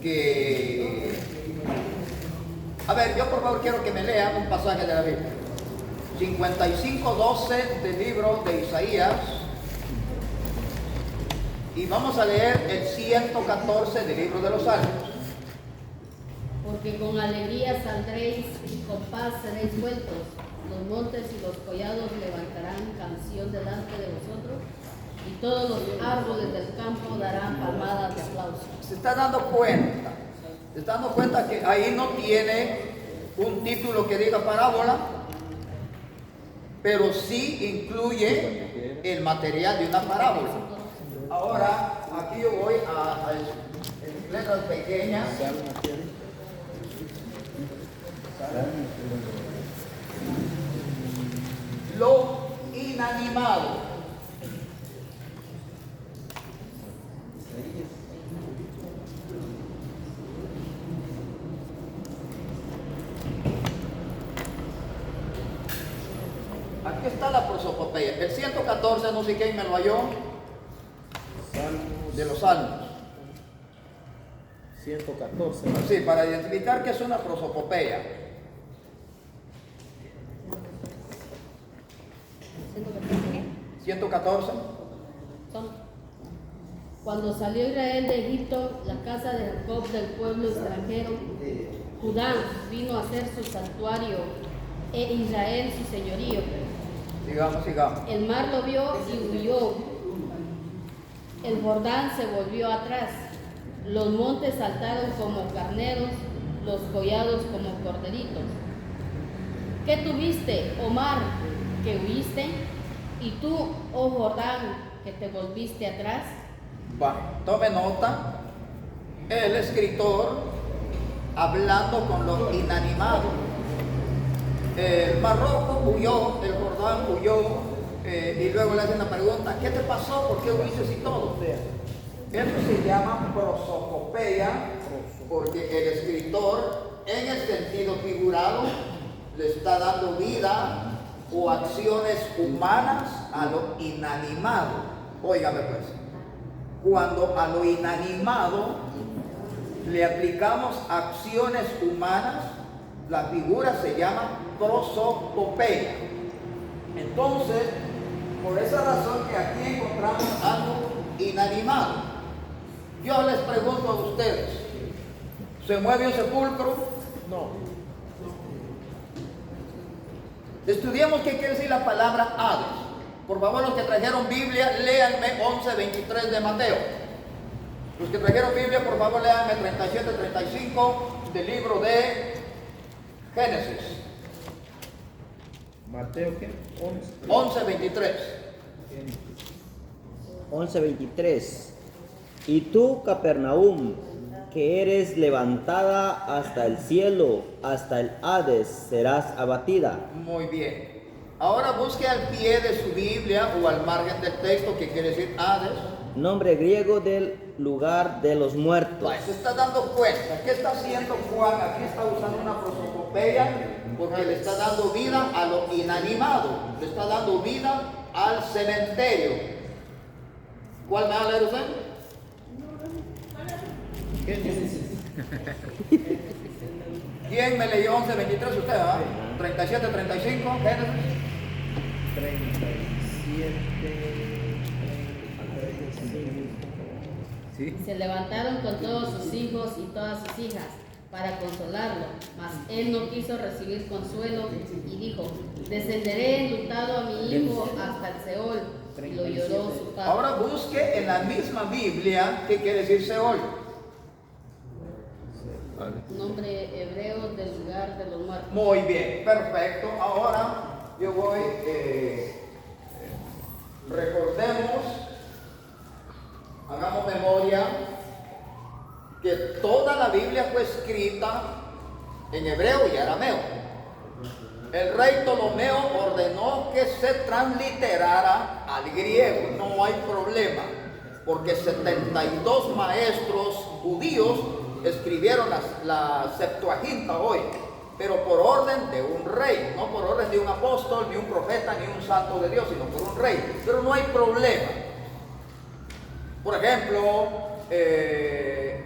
que... A ver, yo por favor quiero que me lean un pasaje de la Biblia. 55:12 del libro de Isaías. Y vamos a leer el 114 del libro de los Salmos. Porque con alegría saldréis y con paz seréis vueltos. Los montes y los collados levantarán canción delante de vosotros, y todos los árboles del campo darán palmadas de aplauso. ¿Se está dando cuenta? ¿Se está dando cuenta que ahí no tiene un título que diga parábola? Pero sí incluye el material de una parábola. Ahora, aquí yo voy a letras pequeñas. Lo inanimado. Aquí está la prosopopeya. El 114, no sé quién me lo halló, de los Salmos. 114. Sí, para identificar que es una prosopopeya. 114. Cuando salió Israel de Egipto, la casa de Jacob del pueblo extranjero, Judá vino a ser su santuario e Israel su señorío. Sigamos. El mar lo vio y huyó. El Jordán se volvió atrás. Los montes saltaron como carneros, los collados como corderitos. ¿Qué tuviste, oh mar, que huiste? Y tú, oh Jordán, que te volviste atrás. Va, tome nota. El escritor hablando con lo inanimado. El Mar Rojo huyó, el Jordán huyó, y luego le hacen la pregunta: ¿qué te pasó? ¿Por qué huiste y todo? Eso se llama prosopopeya, porque el escritor, en el sentido figurado, le está dando vida o acciones humanas a lo inanimado. Óigame pues, cuando a lo inanimado le aplicamos acciones humanas, la figura se llama prosopopeya. Entonces, por esa razón que aquí encontramos algo inanimado. Yo les pregunto a ustedes: ¿se mueve un sepulcro? No. Estudiemos qué quiere decir la palabra Hades. Por favor, los que trajeron Biblia, léanme 11:23 de Mateo. Los que trajeron Biblia, por favor, léanme 37-35 del libro de Génesis. Mateo, ¿qué? 11:23. 11:23. Y tú, Capernaum, que eres levantada hasta el cielo, hasta el Hades, serás abatida. Muy bien. Ahora busque al pie de su Biblia o al margen del texto que quiere decir Hades. Nombre griego del lugar de los muertos. Se está dando cuenta. ¿Qué está haciendo Juan? Aquí está usando una prosopopeya porque le está dando vida a lo inanimado. Le está dando vida al cementerio. ¿Cuál me va a leer usted? ¿Quién me leyó 11:23? Usted, ¿ah? 37-35, Génesis. 37. Se levantaron con todos sus hijos y todas sus hijas para consolarlo, mas él no quiso recibir consuelo y dijo: descenderé enlutado a mi hijo hasta el Seol. Y lo lloró su padre. Ahora busque en la misma Biblia qué quiere decir Seol. Nombre hebreo del lugar de los muertos. Muy bien, perfecto. Ahora yo voy, recordemos, hagamos memoria que toda la Biblia fue escrita en hebreo y arameo. El rey Ptolomeo ordenó que se transliterara al griego. No hay problema, porque 72 maestros judíos escribieron la Septuaginta hoy, pero por orden de un rey, no por orden de un apóstol, ni un profeta, ni un santo de Dios, sino por un rey. Pero no hay problema. Por ejemplo,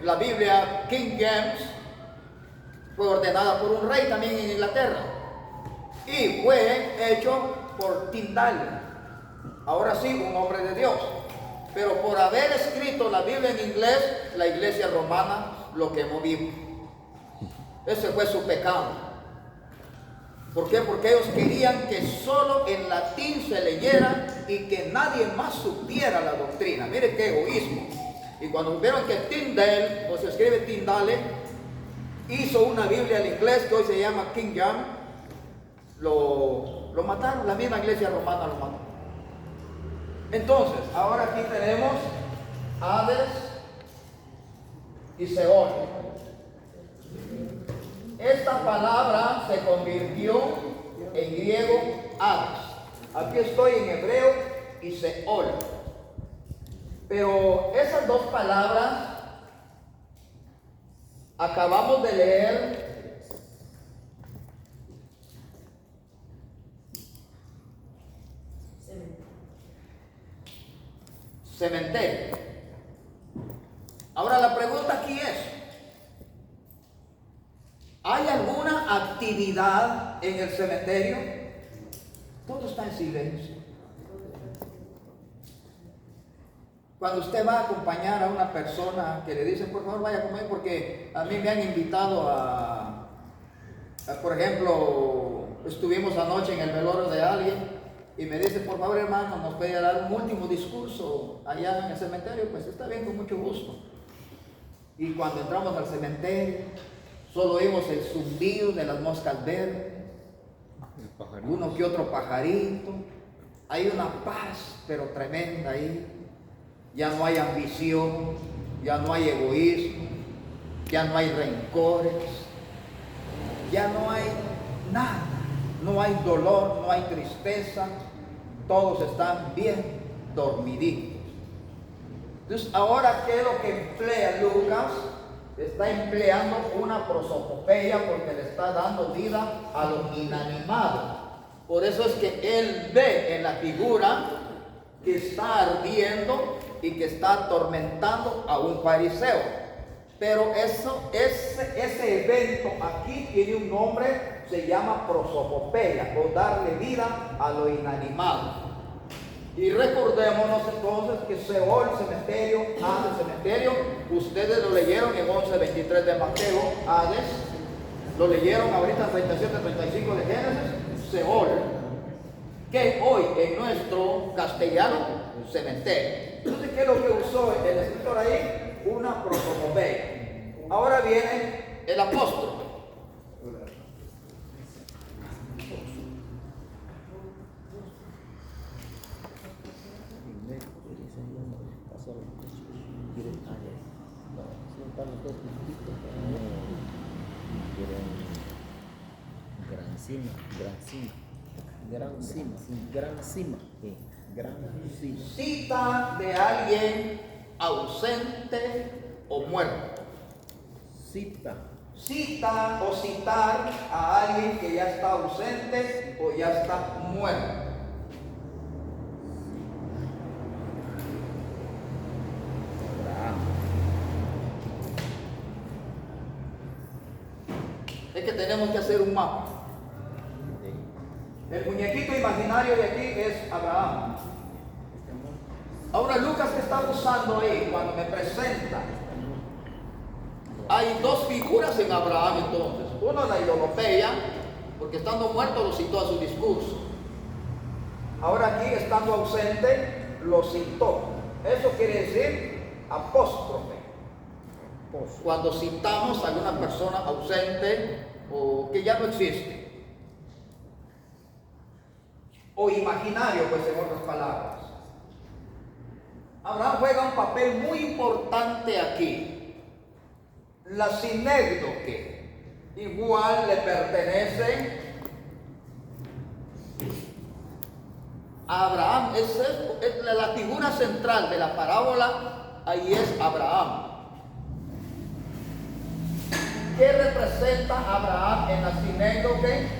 la Biblia King James fue ordenada por un rey también en Inglaterra y fue hecho por Tyndale, ahora sí, un hombre de Dios. Pero por haber escrito la Biblia en inglés, la iglesia romana lo quemó vivo. Ese fue su pecado. ¿Por qué? Porque ellos querían que solo en latín se leyera y que nadie más supiera la doctrina. Mire qué egoísmo. Y cuando vieron que Tyndale, o se escribe Tyndale, hizo una Biblia en inglés que hoy se llama King James, lo mataron, la misma iglesia romana lo mató. Entonces, ahora aquí tenemos Hades y Seol. Esta palabra se convirtió en griego Hades. Aquí estoy en hebreo y Seol. Pero esas dos palabras acabamos de leer cementerio. Ahora la pregunta aquí es: ¿hay alguna actividad en el cementerio? Todo está en silencio. Cuando usted va a acompañar a una persona que le dicen, por favor vaya a comer, porque a mí me han invitado por ejemplo, estuvimos anoche en el velorio de alguien y me dice, por favor hermano, nos puede dar un último discurso allá en el cementerio. Pues está bien, con mucho gusto. Y cuando entramos al cementerio, solo oímos el zumbido de las moscas verdes, uno que otro pajarito. Hay una paz, pero tremenda ahí. Ya no hay ambición, ya no hay egoísmo, ya no hay rencores, ya no hay nada. No hay dolor, no hay tristeza, todos están bien dormiditos. Entonces, ahora, ¿qué es lo que emplea Lucas? Está empleando una prosopopeya porque le está dando vida a lo inanimado. Por eso es que él ve en la figura que está ardiendo y que está atormentando a un fariseo. Pero ese evento aquí tiene un nombre, se llama prosopopeya, o darle vida a lo inanimado. Y recordémonos entonces que Seol, cementerio, Hades, cementerio, ustedes lo leyeron en 11:23 de Mateo, Hades, lo leyeron ahorita en 37-35 de Génesis, Seol, que hoy en nuestro castellano, cementerio. Entonces, ¿qué es lo que usó el escritor ahí? Una prosopopeya. Ahora viene el apóstol. Cita de alguien ausente o muerto. Cita o citar a alguien que ya está ausente o ya está muerto. Es que tenemos que hacer un mapa. El muñequito imaginario de aquí es Abraham. Ahora Lucas, que está usando ahí cuando me presenta, hay dos figuras en Abraham entonces. Uno la idolopeya, porque estando muerto lo citó a su discurso. Ahora aquí, estando ausente, lo citó. Eso quiere decir apóstrofe. Cuando citamos a alguna persona ausente o que ya no existe. O imaginario, pues, en otras palabras. Abraham juega un papel muy importante aquí. La sinécdoque igual le pertenece a Abraham. Es la figura central de la parábola, ahí es Abraham. ¿Qué representa Abraham en la sinécdoque?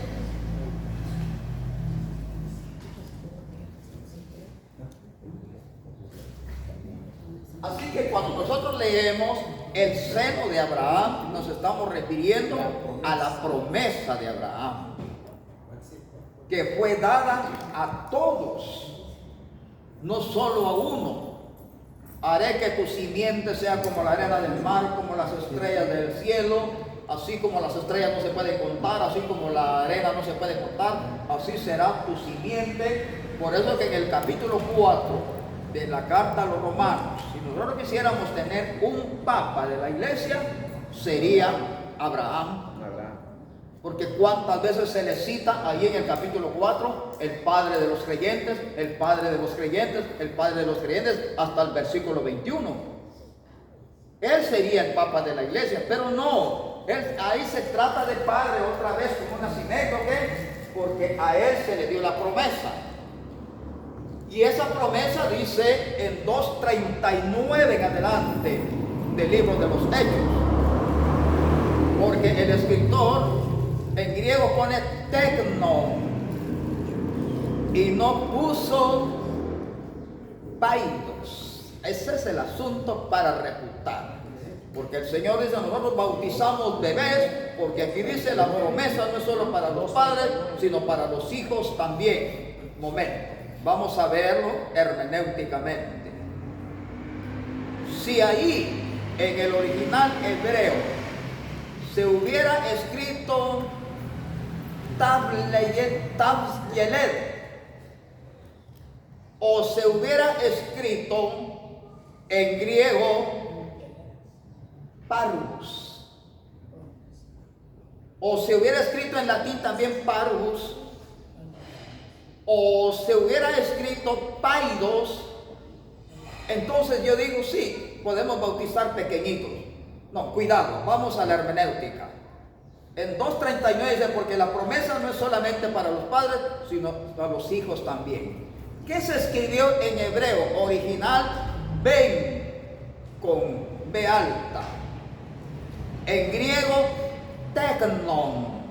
Así que cuando nosotros leemos el seno de Abraham, nos estamos refiriendo a la promesa de Abraham, que fue dada a todos, no solo a uno. Haré que tu simiente sea como la arena del mar, como las estrellas del cielo, así como las estrellas no se pueden contar, así como la arena no se puede contar, así será tu simiente. Por eso que en el capítulo 4 de la carta a los romanos, si nosotros quisiéramos tener un papa de la iglesia, sería Abraham. Porque cuántas veces se le cita ahí en el capítulo 4, el padre de los creyentes, el padre de los creyentes, el padre de los creyentes, hasta el versículo 21. Él sería el papa de la iglesia, pero no, ahí se trata de padre otra vez como una sinécdoque, porque a él se le dio la promesa. Y esa promesa dice en 2:39 en adelante del libro de los Hechos, porque el escritor en griego pone teknon y no puso paidos. Ese es el asunto para refutar, porque el Señor dice: nosotros bautizamos bebés, porque aquí dice la promesa no es solo para los padres, sino para los hijos también. Momento, vamos a verlo hermenéuticamente. Si ahí en el original hebreo se hubiera escrito Tabyelet, o se hubiera escrito en griego Parvus, o se hubiera escrito en latín también Parvus, o se hubiera escrito Paidos, entonces yo digo sí, podemos bautizar pequeñitos. No, cuidado, vamos a la hermenéutica. En 2:39 dice: porque la promesa no es solamente para los padres, sino para los hijos también. ¿Qué se escribió en hebreo original? Ben, con B alta. En griego, teknon.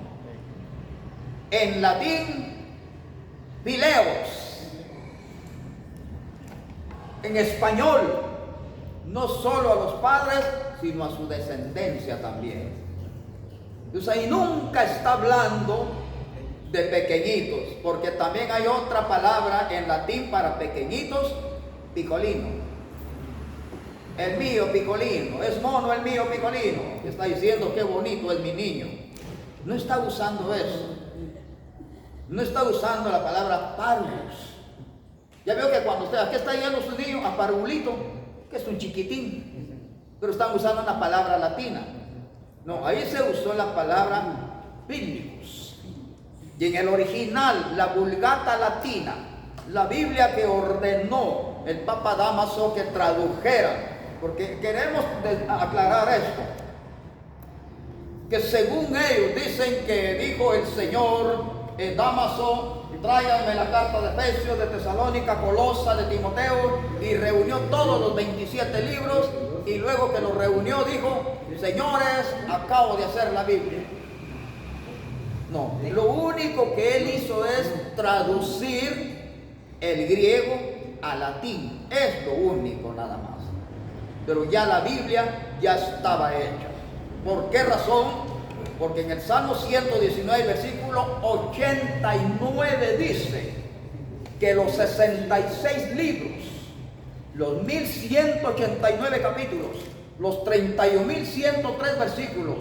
En latín, Pileos. En español, no solo a los padres, sino a su descendencia también. Entonces ahí nunca está hablando de pequeñitos, porque también hay otra palabra en latín para pequeñitos: picolino. El mío picolino, es mono el mío picolino. Está diciendo qué bonito es mi niño. No está usando eso. No está usando la palabra parvus. Ya veo que cuando usted, aquí está yendo su niño a parvulito, que es un chiquitín, pero están usando una palabra latina. No, ahí se usó la palabra Pilius. Y en el original, la Vulgata latina, la Biblia que ordenó el Papa Dámaso que tradujera, porque queremos aclarar esto, que según ellos dicen que dijo el Señor Dámaso: tráiganme la carta de Efesios, de Tesalónica, Colosa, de Timoteo, y reunió todos los 27 libros, y luego que los reunió dijo: señores, acabo de hacer la Biblia. No, lo único que él hizo es traducir el griego al latín, es lo único nada más. Pero ya la Biblia ya estaba hecha. ¿Por qué razón? Porque en el Salmo 119, versículo 89 dice que los 66 libros, los 1189 capítulos, los 31.103 versículos,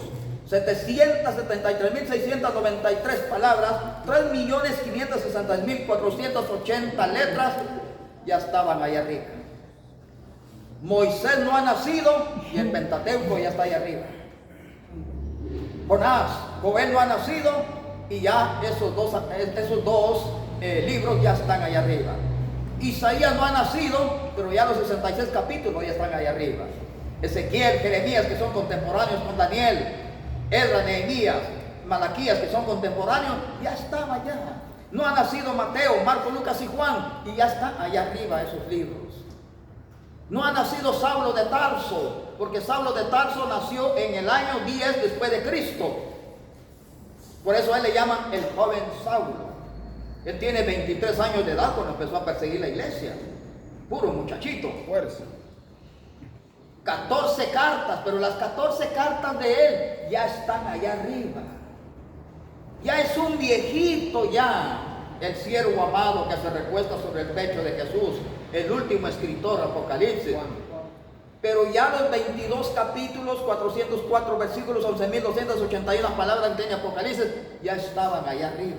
773.693 palabras, 3.560.480 letras, ya estaban ahí arriba. Moisés no ha nacido y el Pentateuco ya está ahí arriba. Jonás, Joel no ha nacido y ya esos dos libros ya están ahí arriba. Isaías no ha nacido, pero ya los 66 capítulos ya están ahí arriba. Ezequiel, Jeremías, que son contemporáneos con Daniel, Esdras, Nehemías, Malaquías, que son contemporáneos, ya estaba allá. No ha nacido Mateo, Marcos, Lucas y Juan, y ya están allá arriba esos libros. No ha nacido Saulo de Tarso, porque Saulo de Tarso nació en el año 10 después de Cristo. Por eso a él le llaman el joven Saulo. Él tiene 23 años de edad cuando empezó a perseguir la iglesia. Puro muchachito. Fuerza. 14 cartas, pero las 14 cartas de él ya están allá arriba. Ya es un viejito ya, el siervo amado que se recuesta sobre el pecho de Jesús, el último escritor, Apocalipsis. Pero ya los 22 capítulos, 404 versículos, 11.281 palabras que tiene Apocalipsis, ya estaban allá arriba.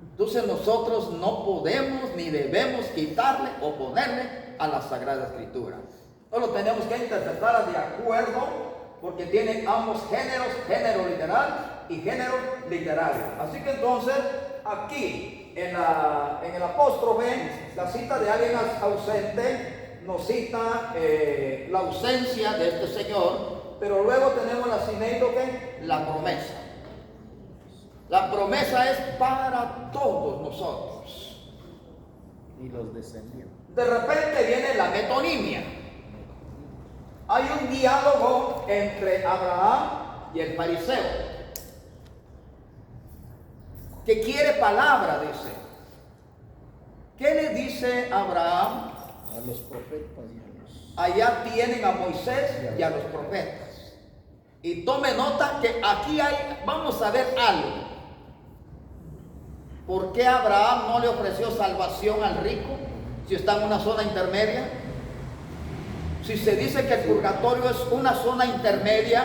Entonces nosotros no podemos ni debemos quitarle o ponerle a la Sagrada Escritura. Solo tenemos que interpretarla de acuerdo, porque tiene ambos géneros, género literal y género literario. Así que entonces aquí en el apóstrofe, la cita de alguien ausente nos cita la ausencia de este Señor, pero luego tenemos la sinéidoque, la promesa. La promesa es para todos nosotros. Y los descendientes. De repente viene la metonimia. Hay un diálogo entre Abraham y el fariseo, que quiere palabra, dice. ¿Qué le dice Abraham? A los profetas y a los... Allá tienen a Moisés y a los profetas. Y tome nota que aquí vamos a ver algo. ¿Por qué Abraham no le ofreció salvación al rico si está en una zona intermedia? Si se dice que el purgatorio es una zona intermedia,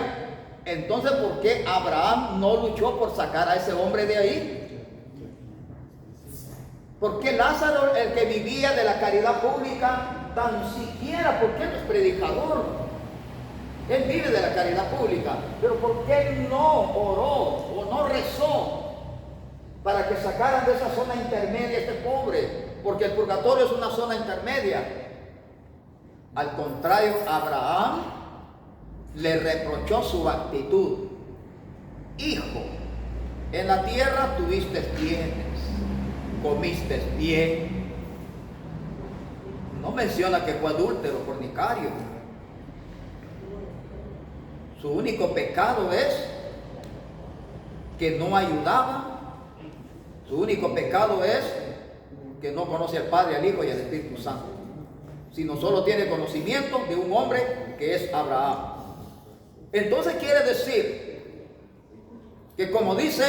entonces ¿por qué Abraham no luchó por sacar a ese hombre de ahí? ¿Por qué Lázaro, el que vivía de la caridad pública, tan siquiera, por qué no es predicador? Él vive de la caridad pública, pero ¿por qué no oró o no rezó para que sacaran de esa zona intermedia a este pobre? Porque el purgatorio es una zona intermedia. Al contrario, Abraham le reprochó su actitud. Hijo, en la tierra tuviste bienes, comiste bien. No menciona que fue adúltero, fornicario. Su único pecado es que no ayudaba. Su único pecado es que no conoce al Padre, al Hijo y al Espíritu Santo, sino solo tiene conocimiento de un hombre que es Abraham. Entonces quiere decir que, como dice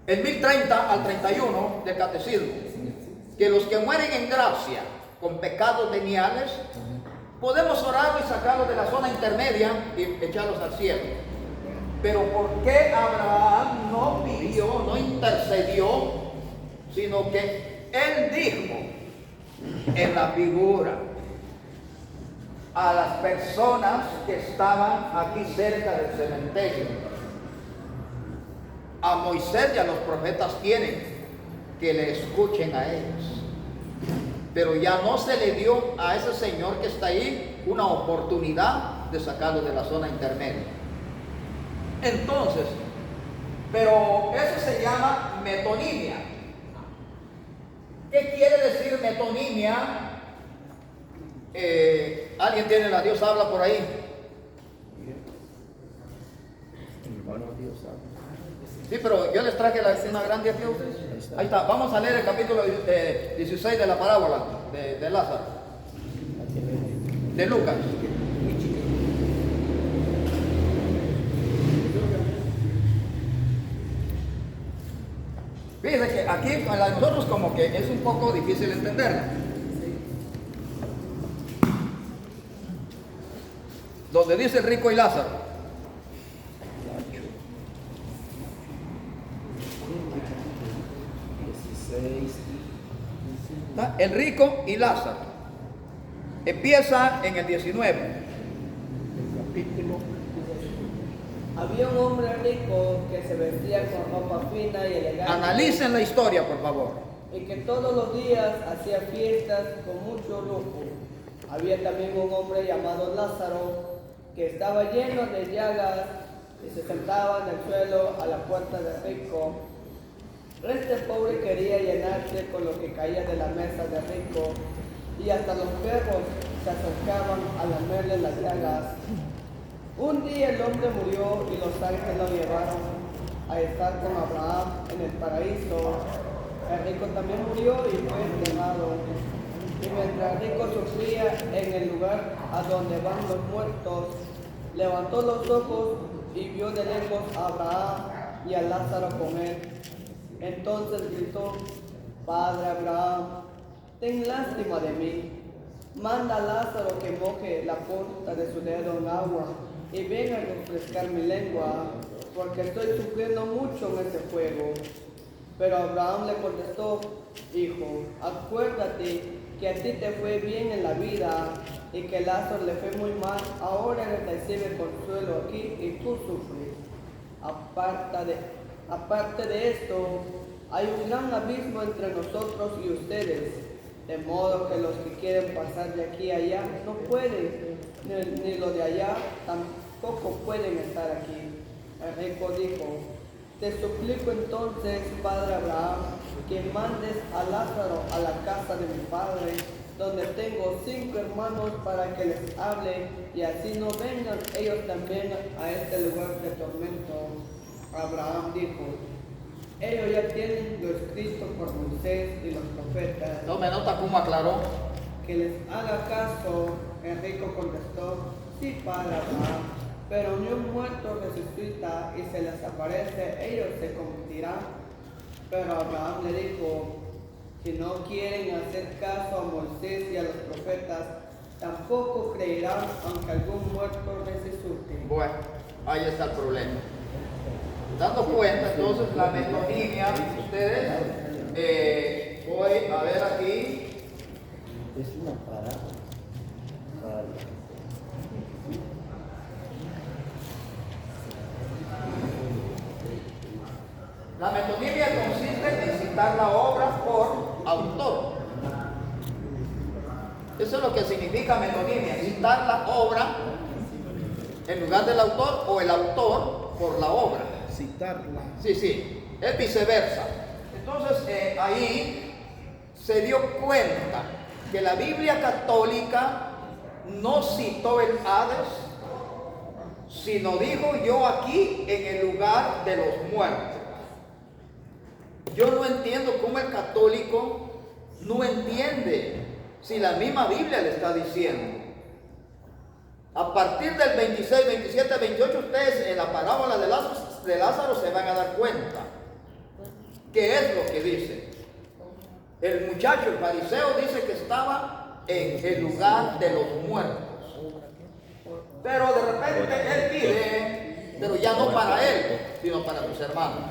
el 1030 al 31 del Catecismo, que los que mueren en gracia con pecados veniales, podemos orarlos y sacarlos de la zona intermedia y echarlos al cielo. Pero ¿por qué Abraham no pidió, no intercedió, sino que él dijo en la figura a las personas que estaban aquí cerca del cementerio? A Moisés y a los profetas tienen que le escuchen a ellos. Pero ya no se le dio a ese señor que está ahí una oportunidad de sacarlo de la zona intermedia. Entonces, pero eso se llama metonimia. ¿Qué quiere decir metonimia? ¿Alguien tiene la Dios habla por ahí? Sí, pero yo les traje una grande aquí a ustedes. Ahí está, vamos a leer el capítulo 16 de la parábola de Lázaro, de Lucas. Fíjense que aquí para nosotros como que es un poco difícil entenderla. Donde dice el rico y Lázaro. ¿Está? El rico y Lázaro. Empieza en el 19. El capítulo. Había un hombre rico que se vestía con ropa fina y elegante. Analicen la historia, por favor. Y que todos los días hacía fiestas con mucho lujo. Había también un hombre llamado Lázaro que estaba lleno de llagas y se sentaba en el suelo a la puerta del rico. Este pobre quería llenarse con lo que caía de la mesa del rico, y hasta los perros se acercaban a lamerle las llagas. Un día el hombre murió y los ángeles lo llevaron a estar con Abraham en el paraíso. El rico también murió y fue enterrado. Y mientras Rico sufría en el lugar a donde van los muertos, levantó los ojos y vio de lejos a Abraham y a Lázaro con él. Entonces gritó: Padre Abraham, ten lástima de mí. Manda a Lázaro que moje la punta de su dedo en agua y venga a refrescar mi lengua, porque estoy sufriendo mucho en este fuego. Pero Abraham le contestó: Hijo, acuérdate que a ti te fue bien en la vida y que Lázaro le fue muy mal. Ahora recibe consuelo aquí y tú sufres. Aparte de esto, hay un gran abismo entre nosotros y ustedes, de modo que los que quieren pasar de aquí a allá no pueden, ni los de allá tampoco pueden estar aquí. El rico dijo: Te suplico entonces, Padre Abraham, que mandes a Lázaro a la casa de mi padre, donde tengo 5 hermanos, para que les hable y así no vengan ellos también a este lugar de tormento. Abraham dijo: Ellos ya tienen lo escrito por Moisés y los profetas. Tome nota cómo aclaró. Que les haga caso. El rico contestó: Sí, Padre Abraham, pero ni un muerto resucita y se les aparece, ellos se convertirán. Pero Abraham le dijo: Si no quieren hacer caso a Moisés y a los profetas, tampoco creerán aunque algún muerto resucite. Bueno, ahí está el problema. Dando cuenta, entonces, la metonimia, ustedes, voy a ver aquí. Es una parada. La metonimia consiste en citar la obra por autor. Eso es lo que significa metonimia, citar la obra en lugar del autor o el autor por la obra. Citarla. Sí, es viceversa. Entonces ahí se dio cuenta que la Biblia católica no citó el Hades, sino dijo: yo aquí en el lugar de los muertos. Yo no entiendo cómo el católico no entiende si la misma Biblia le está diciendo. A partir del 26, 27, 28, ustedes en la parábola de Lázaro se van a dar cuenta qué es lo que dice. El muchacho, el fariseo, dice que estaba en el lugar de los muertos. Pero de repente él pide, pero ya no para él, sino para sus hermanos.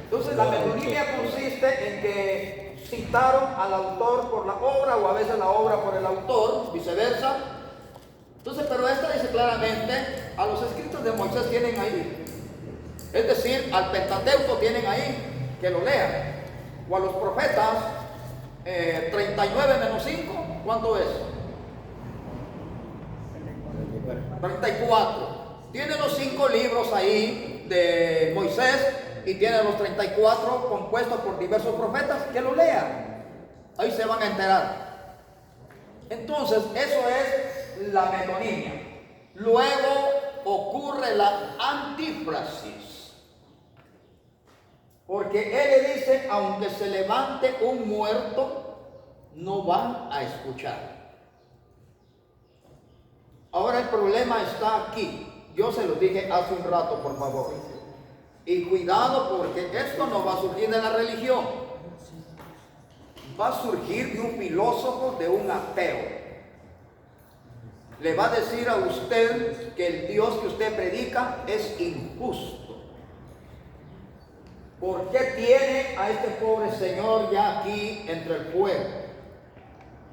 Entonces la metonimia consiste en que citaron al autor por la obra, o a veces la obra por el autor, viceversa. Entonces, pero esta dice claramente: a los escritos de Moisés tienen ahí. Es decir, al Pentateuco tienen ahí, que lo lean. O a los profetas, 39 menos 5, ¿cuánto es? 34. Tienen los 5 libros ahí de Moisés y tienen los 34 compuestos por diversos profetas, que lo lean. Ahí se van a enterar. Entonces, eso es la metonimia. Luego ocurre la antífrasis. Porque él le dice: aunque se levante un muerto, no van a escuchar. Ahora el problema está aquí. Yo se los dije hace un rato, por favor. Y cuidado, porque esto no va a surgir de la religión. Va a surgir de un filósofo, de un ateo. Le va a decir a usted que el Dios que usted predica es injusto. ¿Por qué tiene a este pobre señor ya aquí entre el pueblo?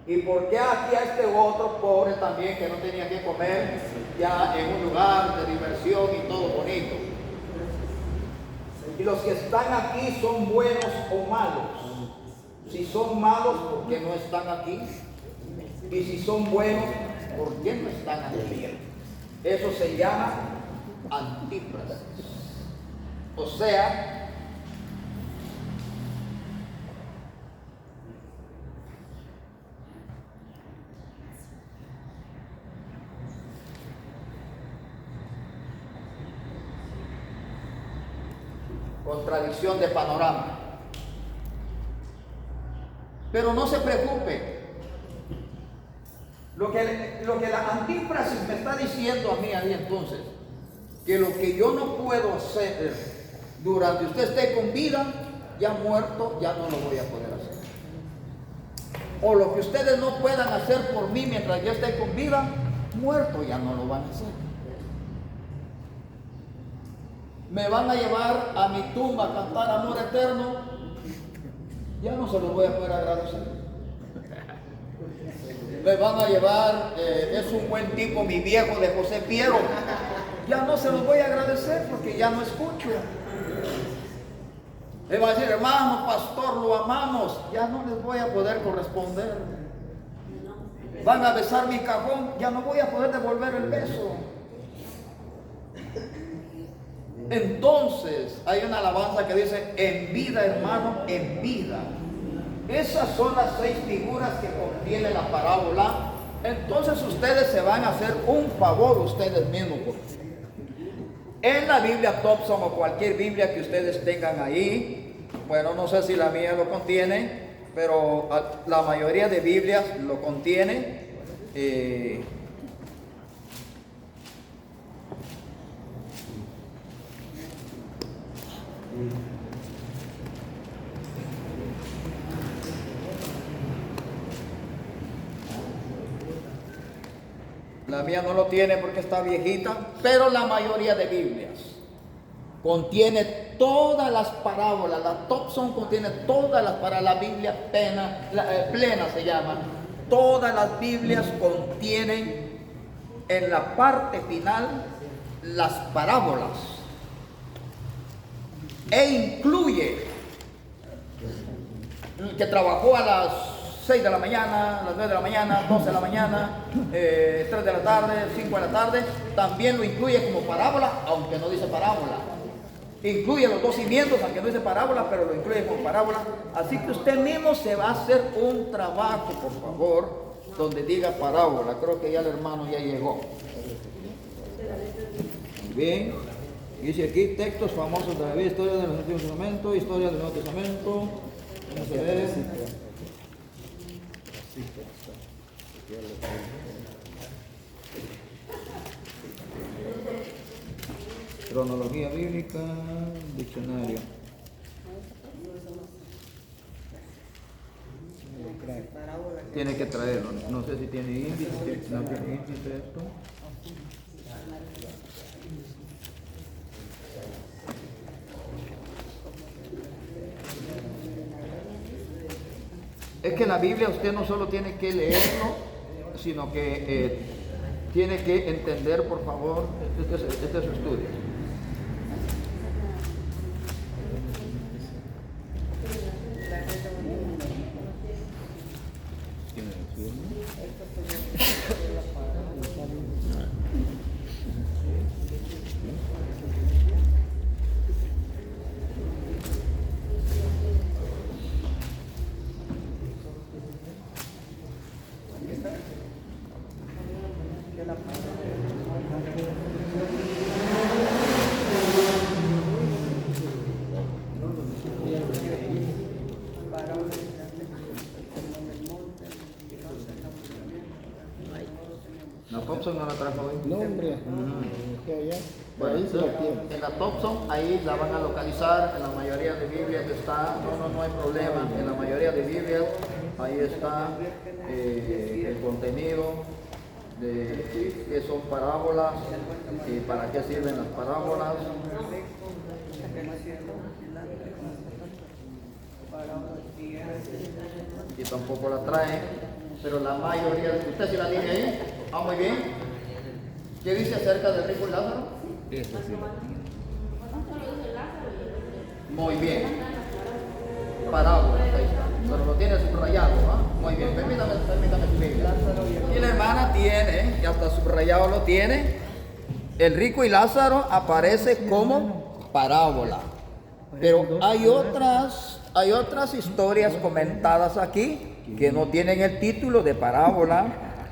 ¿Y por qué aquí a este otro pobre también, que no tenía que comer, ya en un lugar de diversión y todo bonito? Y los que están aquí son buenos o malos. Si son malos, ¿por qué no están aquí? Y si son buenos, ¿por qué no están aquí? Eso se llama antífrasis. O sea, contradicción de panorama. Pero no se preocupe, Lo que la antífrasis me está diciendo a mí ahí entonces, que lo que yo no puedo hacer durante usted esté con vida, ya muerto, ya no lo voy a poder hacer. O lo que ustedes no puedan hacer por mí mientras yo esté con vida, muerto, ya no lo van a hacer. Me van a llevar a mi tumba a cantar amor eterno, ya no se los voy a poder agradecer. Me van a llevar, es un buen tipo mi viejo de José Piero, ya no se los voy a agradecer porque ya no escucho. Me va a decir, hermano, pastor, lo amamos, ya no les voy a poder corresponder. Van a besar mi cajón, ya no voy a poder devolver el beso. Entonces, hay una alabanza que dice, en vida, hermano, en vida. Esas son las 6 figuras que contiene la parábola. Entonces ustedes se van a hacer un favor ustedes mismos. En la Biblia Thompson o cualquier Biblia que ustedes tengan ahí, bueno, no sé si la mía lo contiene, pero la mayoría de Biblias lo contiene. La mía no lo tiene porque está viejita, pero la mayoría de Biblias contiene todas las parábolas. La Thompson contiene todas las parábolas. La Biblia plena se llama. Todas las Biblias contienen en la parte final las parábolas e incluye el que trabajó a las 6 de la mañana, a las 9 de la mañana, 12 de la mañana, 3 de la tarde, 5 de la tarde, también lo incluye como parábola, aunque no dice parábola. Incluye los 2 cimientos, aunque no dice parábola, pero lo incluye como parábola. Así que usted mismo se va a hacer un trabajo, por favor, donde diga parábola. Creo que ya el hermano ya llegó. Muy bien. Dice aquí textos famosos de la Biblia, historia del Antiguo Testamento, historia del Nuevo Testamento. Vamos a ver. Cronología bíblica, diccionario. Tiene que traerlo. No sé si tiene índice, no tiene índice esto. Es que la Biblia usted no solo tiene que leerlo, sino que tiene que entender, por favor, este es su estudio. La Thompson no la trajo hoy. No, hombre. Bueno, Ahí se lo tiene. en la Thompson, ahí la van a localizar. En la mayoría de Biblias está, no hay problema. En la mayoría de Biblias, ahí está el contenido de qué son parábolas y para qué sirven las parábolas. Y tampoco la trae, pero la mayoría, ¿usted sí la tiene ahí? Ah, muy bien. ¿Qué dice acerca del rico y Lázaro? Muy bien. Parábola, ahí está. Pero lo tiene subrayado, ¿ah? Muy bien, permítame su Biblia. Y la hermana tiene, y hasta subrayado lo tiene, el rico y Lázaro aparece como parábola. Pero hay otras historias comentadas aquí que no tienen el título de parábola,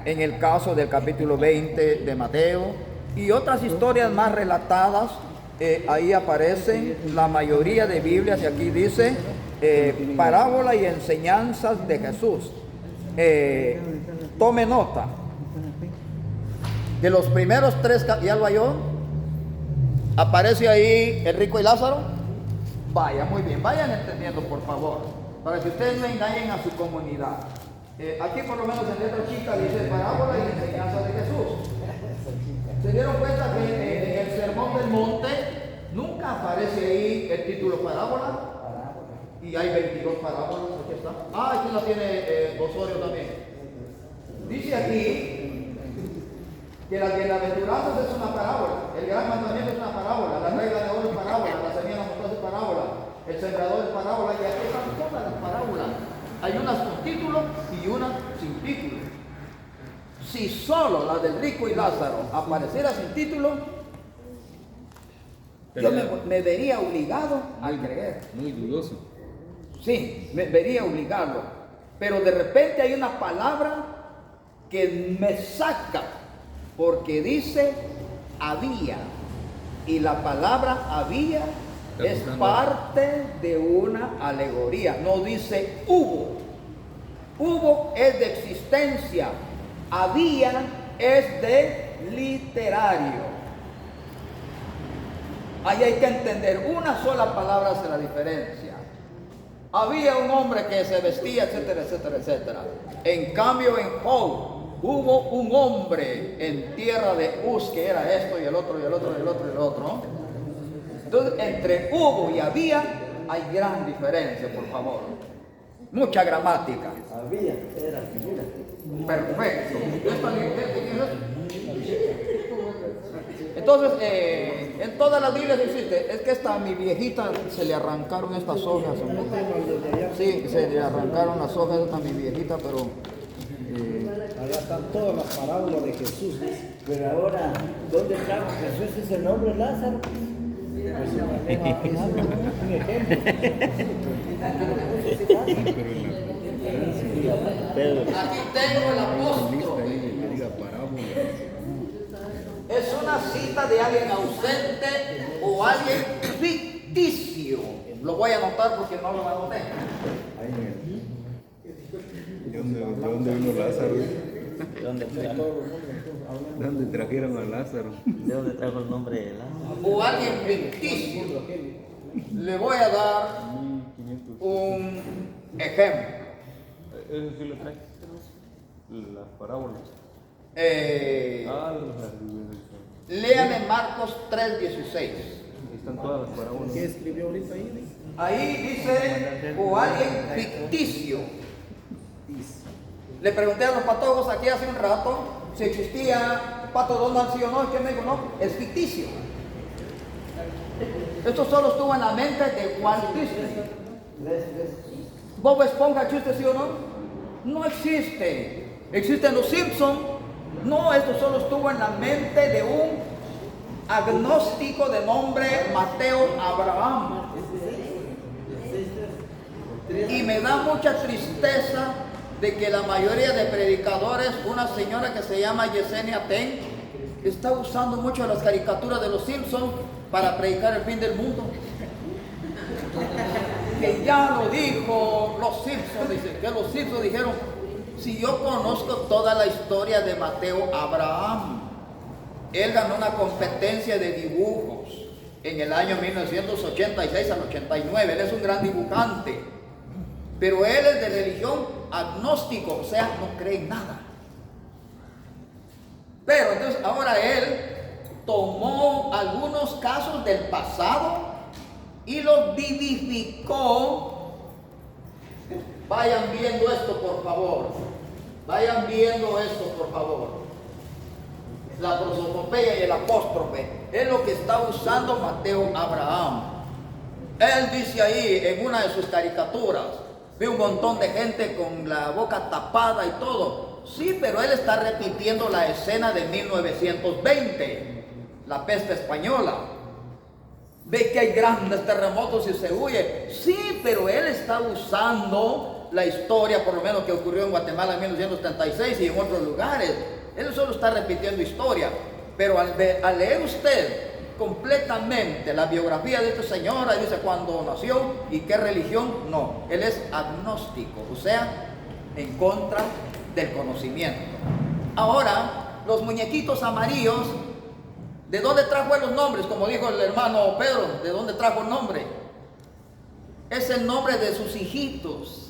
en el caso del capítulo 20 de Mateo, y otras historias más relatadas, ahí aparecen la mayoría de Biblias, y aquí dice parábola y enseñanzas de Jesús. Tome nota, de los primeros tres, ¿ya lo halló? Aparece ahí el rico y Lázaro. Vaya, muy bien, vayan entendiendo por favor, para que ustedes no engañen a su comunidad. Aquí por lo menos en letra chica dice parábola y enseñanza de Jesús. ¿Se dieron cuenta que en el sermón del monte nunca aparece ahí el título parábola? Y hay 22 parábolas, aquí está. Aquí la tiene Osorio también. Dice aquí que las bienaventuranzas es una parábola, el gran mandamiento es una parábola, la regla de oro es parábola, la semilla de la mostaza es parábola, el sembrador es parábola, y aquí están todas las parábolas. Hay unas con título y unas sin título. Si solo la del rico y Lázaro apareciera sin título, yo me vería obligado a creer. Muy dudoso. Sí, me vería obligado. Pero de repente hay una palabra que me saca, porque dice había. Y la palabra había es parte de una alegoría. No dice hubo. Hubo es de existencia. Había es de literario. Ahí hay que entender, una sola palabra hace la diferencia. Había un hombre que se vestía, etcétera, etcétera, etcétera. En cambio en Job hubo un hombre en tierra de Uz que era esto y el otro y el otro y el otro y el otro. Entonces entre hubo y había hay gran diferencia, por favor. Mucha gramática. Había, era, mira. Perfecto. Entonces, en todas las Biblias existe. Es que esta a mi viejita se le arrancaron estas hojas. Sí, se le arrancaron las hojas a mi viejita, pero Allá están todas las parábolas de Jesús. Pero ahora, ¿dónde trajo Jesús ese nombre, Lázaro? Un ejemplo. aquí tengo el apóstol. Es una cita de alguien ausente o alguien ficticio. Lo voy a anotar porque no lo anoté. ¿De dónde vino Lázaro? ¿De dónde ¿De dónde trajeron a Lázaro? ¿De dónde trajo el nombre de Lázaro? O alguien ficticio. Le voy a dar un ejemplo. Eso sí lo trae. Las parábolas. Léame Marcos 3:16. Ahí están todas las parábolas. ¿Qué escribió ahorita ahí? Ahí dice, o alguien ficticio. Le pregunté a los patojos aquí hace un rato si existía Pato Donald, sí o no, y que me dijo, no, es ficticio. Esto solo estuvo en la mente de Walt Disney. Bob Esponja, ¿existe sí o no? No existe. ¿Existen los Simpsons? No, esto solo estuvo en la mente de un agnóstico de nombre Mateo Abraham. Y me da mucha tristeza de que la mayoría de predicadores, una señora que se llama Yesenia Ten, está usando mucho las caricaturas de los Simpsons para predicar el fin del mundo. Que ya lo dijo los Simpsons, dice, que los Simpsons dijeron, si yo conozco toda la historia de Mateo Abraham, él ganó una competencia de dibujos en el año 1986 al 89, él es un gran dibujante, pero él es de religión agnóstico, o sea, no cree en nada. Pero entonces ahora él tomó algunos casos del pasado y los vivificó. Vayan viendo esto, por favor. Vayan viendo esto, por favor. La prosopopeya y el apóstrofe es lo que está usando Mateo Abraham. Él dice ahí en una de sus caricaturas, ve un montón de gente con la boca tapada y todo. Sí, pero él está repitiendo la escena de 1920, la peste española. Ve que hay grandes terremotos y se huye. Sí, pero él está usando la historia, por lo menos que ocurrió en Guatemala en 1936 y en otros lugares. Él solo está repitiendo historia. Pero al leer usted completamente la biografía de esta señora, dice cuándo nació y qué religión, no. Él es agnóstico, o sea, en contra del conocimiento. Ahora, los muñequitos amarillos, ¿de dónde trajo él los nombres? Como dijo el hermano Pedro, ¿de dónde trajo el nombre? Es el nombre de sus hijitos.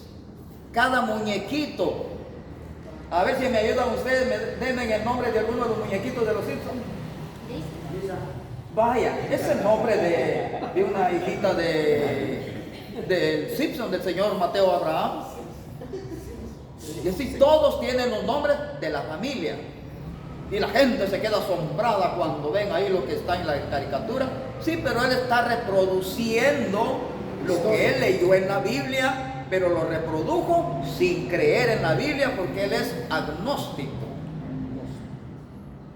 Cada muñequito. A ver si me ayudan ustedes, denme el nombre de alguno de los muñequitos de los Simpsons. Vaya, es el nombre de una hijita del Simpson, del señor Mateo Abraham. Y así todos tienen los nombres de la familia. Y la gente se queda asombrada cuando ven ahí lo que está en la caricatura. Sí, pero él está reproduciendo lo que él leyó en la Biblia, pero lo reprodujo sin creer en la Biblia porque él es agnóstico.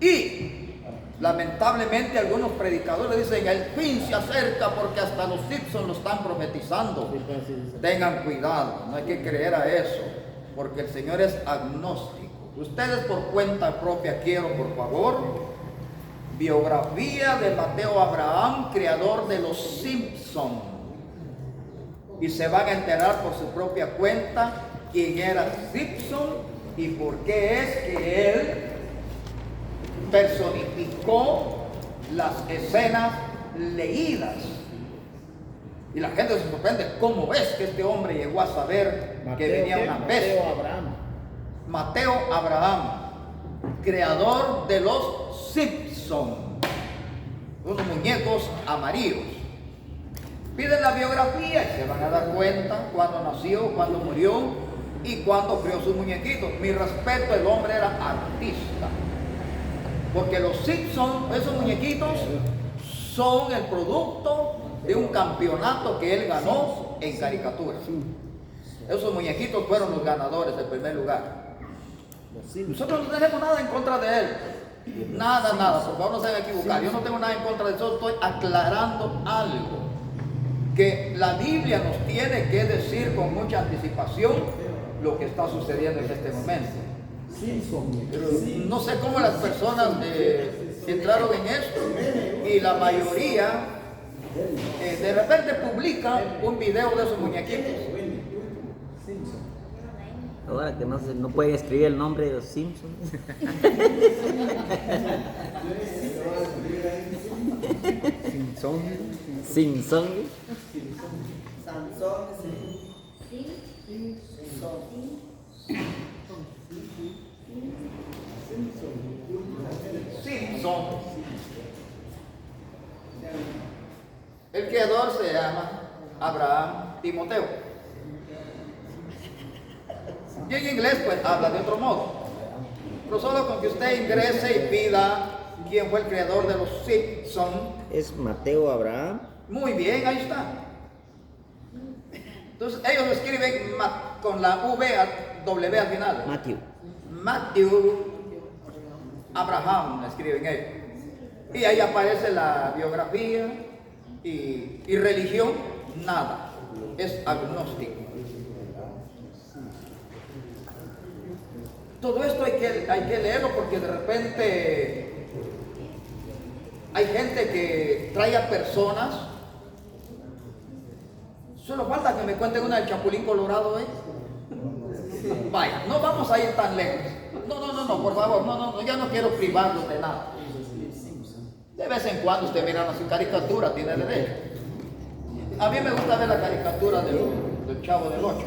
Y lamentablemente algunos predicadores dicen, el fin se acerca porque hasta los Simpsons lo están profetizando. Tengan cuidado, no hay que creer a eso, porque el Señor es agnóstico. Ustedes por cuenta propia quiero, por favor, biografía de Mateo Abraham, creador de los Simpsons. Y se van a enterar por su propia cuenta quién era Simpson y por qué es que él personificó las escenas leídas. Y la gente se sorprende, ¿cómo es que este hombre llegó a saber que venía una bestia? Mateo Abraham, creador de los Simpson, unos muñecos amarillos. Piden la biografía y se van a dar cuenta cuándo nació, cuándo murió y cuándo creó sus muñequitos. Mi respeto, el hombre era artista. Porque los Simpsons, esos muñequitos, son el producto de un campeonato que él ganó en caricatura. Esos muñequitos fueron los ganadores del primer lugar. Nosotros no tenemos nada en contra de él. Nada, por favor no se vayan a equivocar. Yo no tengo nada en contra de eso, estoy aclarando algo que la Biblia nos tiene que decir con mucha anticipación lo que está sucediendo en este momento. Pero no sé cómo las personas entraron en esto y la mayoría de repente publica un video de esos muñequitos. Ahora que no pueden escribir el nombre de los Simpsons. Simpson. Simpson. El creador se llama Abraham Timoteo. Y en inglés pues habla de otro modo. Pero solo con que usted ingrese y pida quién fue el creador de los Simpsons. Es Mateo Abraham. Muy bien, ahí está. Entonces ellos lo escriben con la W al final. Matthew Abraham, escriben ellos. Y ahí aparece la biografía y religión, nada. Es agnóstico. Todo esto hay que leerlo porque de repente hay gente que trae a personas. Solo falta que me cuenten una del Chapulín Colorado, ¿eh? Vaya, no vamos a ir tan lejos. No, por favor, no, ya no quiero privarlos de nada. De vez en cuando usted mira su caricatura, tiene derecho. A mí me gusta ver la caricatura del Chavo del Ocho.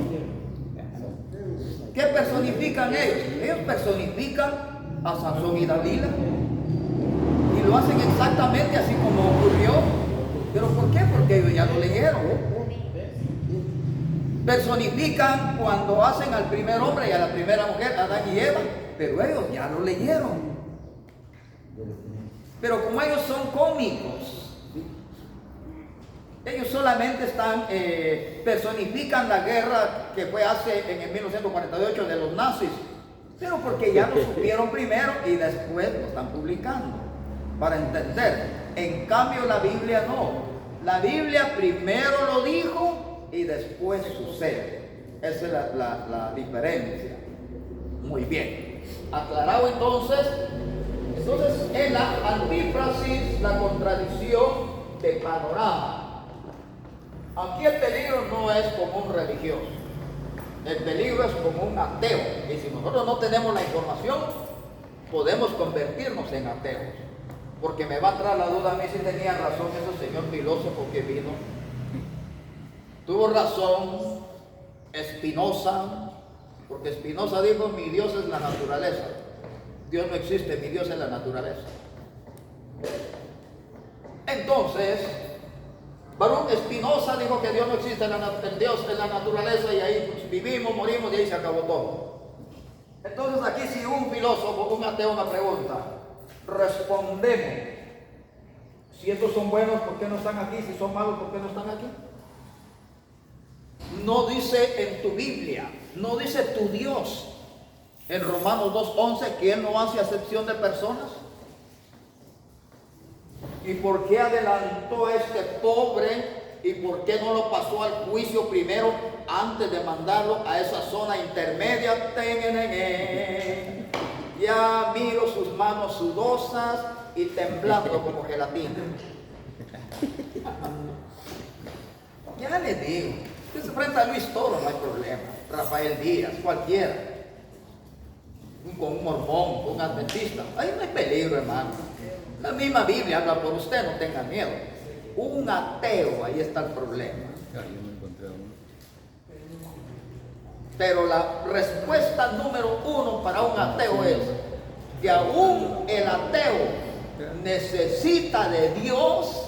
¿Qué personifican ellos? Ellos personifican a Sansón y Dalila. Y lo hacen exactamente así como ocurrió. ¿Pero por qué? Porque ellos ya lo leyeron. Personifican cuando hacen al primer hombre y a la primera mujer, Adán y Eva, pero ellos ya lo leyeron. Pero como ellos son cómicos, ellos solamente personifican la guerra que fue en el 1948 de los nazis, pero porque ya lo supieron primero y después lo están publicando para entender. En cambio la Biblia no. La Biblia primero lo dijo y después sucede. Esa es la diferencia. Muy bien. Aclarado entonces en la antífrasis, la contradicción de panorama. Aquí el peligro no es como un religioso. El peligro es como un ateo. Y si nosotros no tenemos la información, podemos convertirnos en ateos. Porque me va a entrar la duda a mí si tenía razón ese señor filósofo que vino. Tuvo razón Spinoza, porque Spinoza dijo: mi Dios es la naturaleza. Dios no existe, mi Dios es la naturaleza. Entonces, Baruch Spinoza dijo que Dios no existe, el Dios es la naturaleza, y ahí pues, vivimos, morimos y ahí se acabó todo. Entonces aquí si un filósofo, un ateo, una pregunta, respondemos: si estos son buenos, ¿por qué no están aquí? Si son malos, ¿por qué no están aquí? No dice en tu Biblia, no dice tu Dios en Romanos 2:11 que Él no hace acepción de personas. ¿Y por qué adelantó a este pobre? ¿Y por qué no lo pasó al juicio primero antes de mandarlo a esa zona intermedia? Ya miro sus manos sudosas y temblando como gelatina. Ya le digo, usted se enfrenta a Luis Toro, no hay problema. Rafael Díaz, cualquiera. Con un mormón, con un adventista. Ahí no hay peligro, hermano. La misma Biblia habla por usted, no tenga miedo. Un ateo, ahí está el problema. Pero la respuesta número uno para un ateo es que aún el ateo necesita de Dios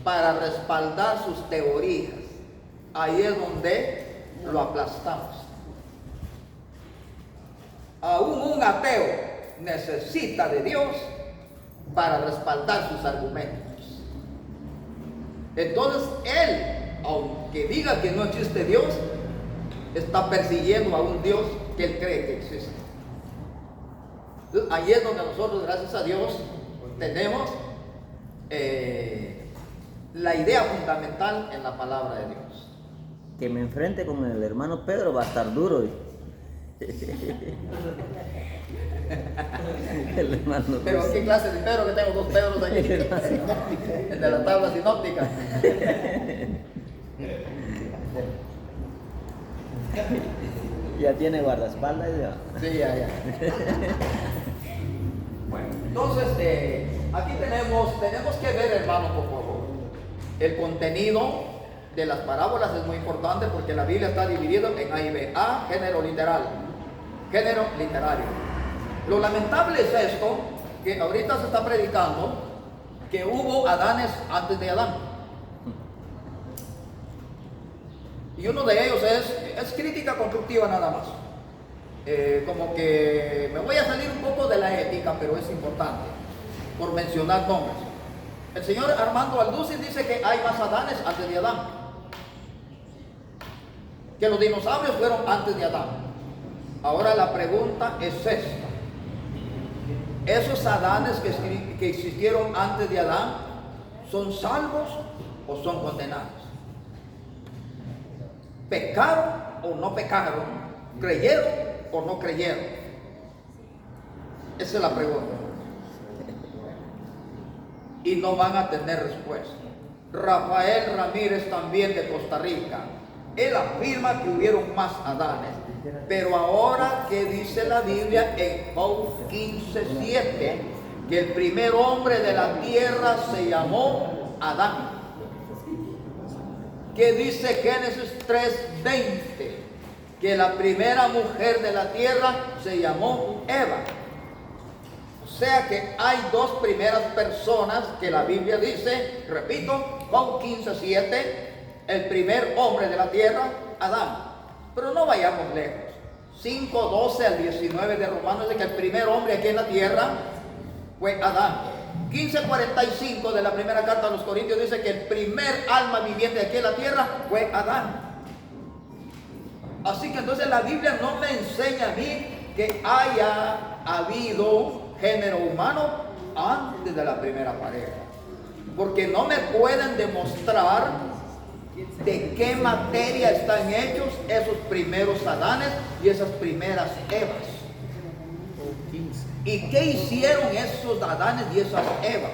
para respaldar sus teorías. Ahí es donde lo aplastamos. Aún un ateo necesita de Dios para respaldar sus argumentos. Entonces él, aunque diga que no existe Dios, está persiguiendo a un Dios que él cree que existe. Entonces, ahí es donde nosotros, gracias a Dios, tenemos la idea fundamental en la palabra de Dios. Que me enfrente con el hermano Pedro va a estar duro. El hermano Pero ¿qué clase de Pedro? Que tengo dos Pedros aquí. El de la tabla sinóptica. ya tiene guardaespaldas ya. Sí, ya. Bueno, entonces aquí tenemos que ver, hermano, por favor, el contenido de las parábolas es muy importante porque la Biblia está dividida en A y B. A, género literal, género literario. Lo lamentable es esto, que ahorita se está predicando que hubo Adanes antes de Adán. Y uno de ellos es crítica constructiva nada más. Como que me voy a salir un poco de la ética, pero es importante, por mencionar nombres. El señor Armando Alducin dice que hay más Adanes antes de Adán, que los dinosaurios fueron antes de Adán. Ahora la pregunta es esta: ¿esos Adanes que existieron antes de Adán son salvos o son condenados? ¿Pecaron o no pecaron? ¿Creyeron o no creyeron? Esa es la pregunta. Y no van a tener respuesta. Rafael Ramírez, también de Costa Rica, él afirma que hubieron más Adanes. Pero ahora, ¿qué dice la Biblia en Job 15:7? Que el primer hombre de la tierra se llamó Adán. ¿Qué dice Génesis 3:20? Que la primera mujer de la tierra se llamó Eva. O sea que hay dos primeras personas que la Biblia dice, repito, Job 15:7, el primer hombre de la tierra, Adán. Pero no vayamos lejos. 5:12 al 19 de Romanos dice que el primer hombre aquí en la tierra fue Adán. 15:45 de la primera carta a los Corintios dice que el primer alma viviente aquí en la tierra fue Adán. Así que entonces la Biblia no me enseña a mí que haya habido género humano antes de la primera pareja, porque no me pueden demostrar de qué materia están hechos esos primeros Adanes y esas primeras Evas. ¿Y qué hicieron esos Adanes y esas Evas?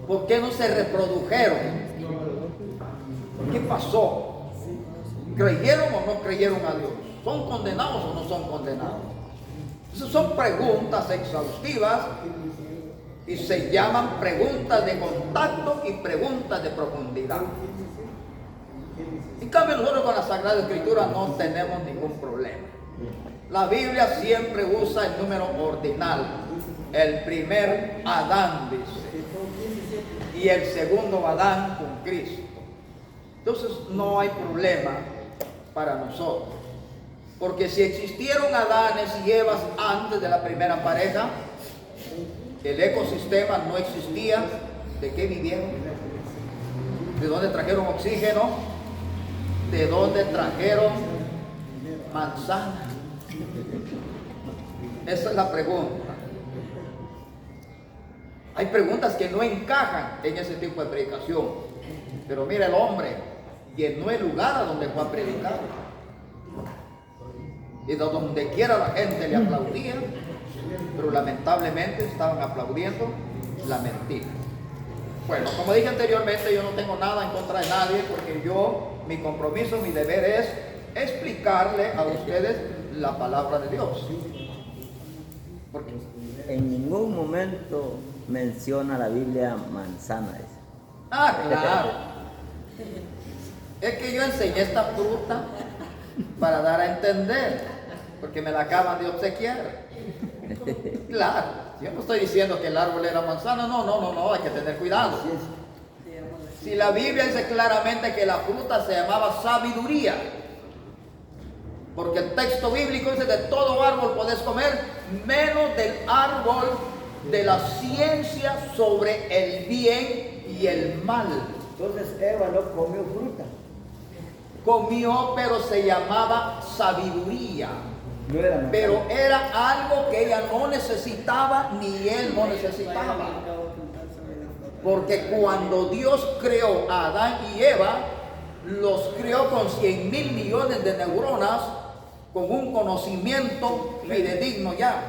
¿Por qué no se reprodujeron? ¿Qué pasó? ¿Creyeron o no creyeron a Dios? ¿Son condenados o no son condenados? Esas son preguntas exhaustivas y se llaman preguntas de contacto y preguntas de profundidad. En cambio, nosotros con la Sagrada Escritura no tenemos ningún problema. La Biblia siempre usa el número ordinal. El primer Adán, dice, y el segundo Adán con Cristo. Entonces no hay problema para nosotros. Porque si existieron Adanes y Evas antes de la primera pareja, el ecosistema no existía. ¿De qué vivieron? ¿De dónde trajeron oxígeno? ¿De dónde trajeron manzana? Esa es la pregunta. Hay preguntas que no encajan en ese tipo de predicación. Pero mira, el hombre llenó el lugar a donde fue a predicar. Y de donde quiera la gente le aplaudía, pero lamentablemente estaban aplaudiendo la mentira. Bueno, como dije anteriormente, yo no tengo nada en contra de nadie, porque mi compromiso, mi deber es explicarle a ustedes la palabra de Dios. Porque En ningún momento menciona la Biblia manzana. claro. Es que yo enseñé esta fruta para dar a entender, porque me la acaban de obsequiar. Claro, yo no estoy diciendo que el árbol era manzana, no, hay que tener cuidado. Si la Biblia dice claramente que la fruta se llamaba sabiduría, porque el texto bíblico dice: de todo árbol podés comer, menos del árbol de la ciencia sobre el bien y el mal. Entonces Eva no comió fruta. Comió, pero se llamaba sabiduría. No era manzana. Pero era algo que ella no necesitaba ni él no necesitaba. Porque cuando Dios creó a Adán y Eva, los creó con 100,000 millones de neuronas, con un conocimiento fidedigno ya.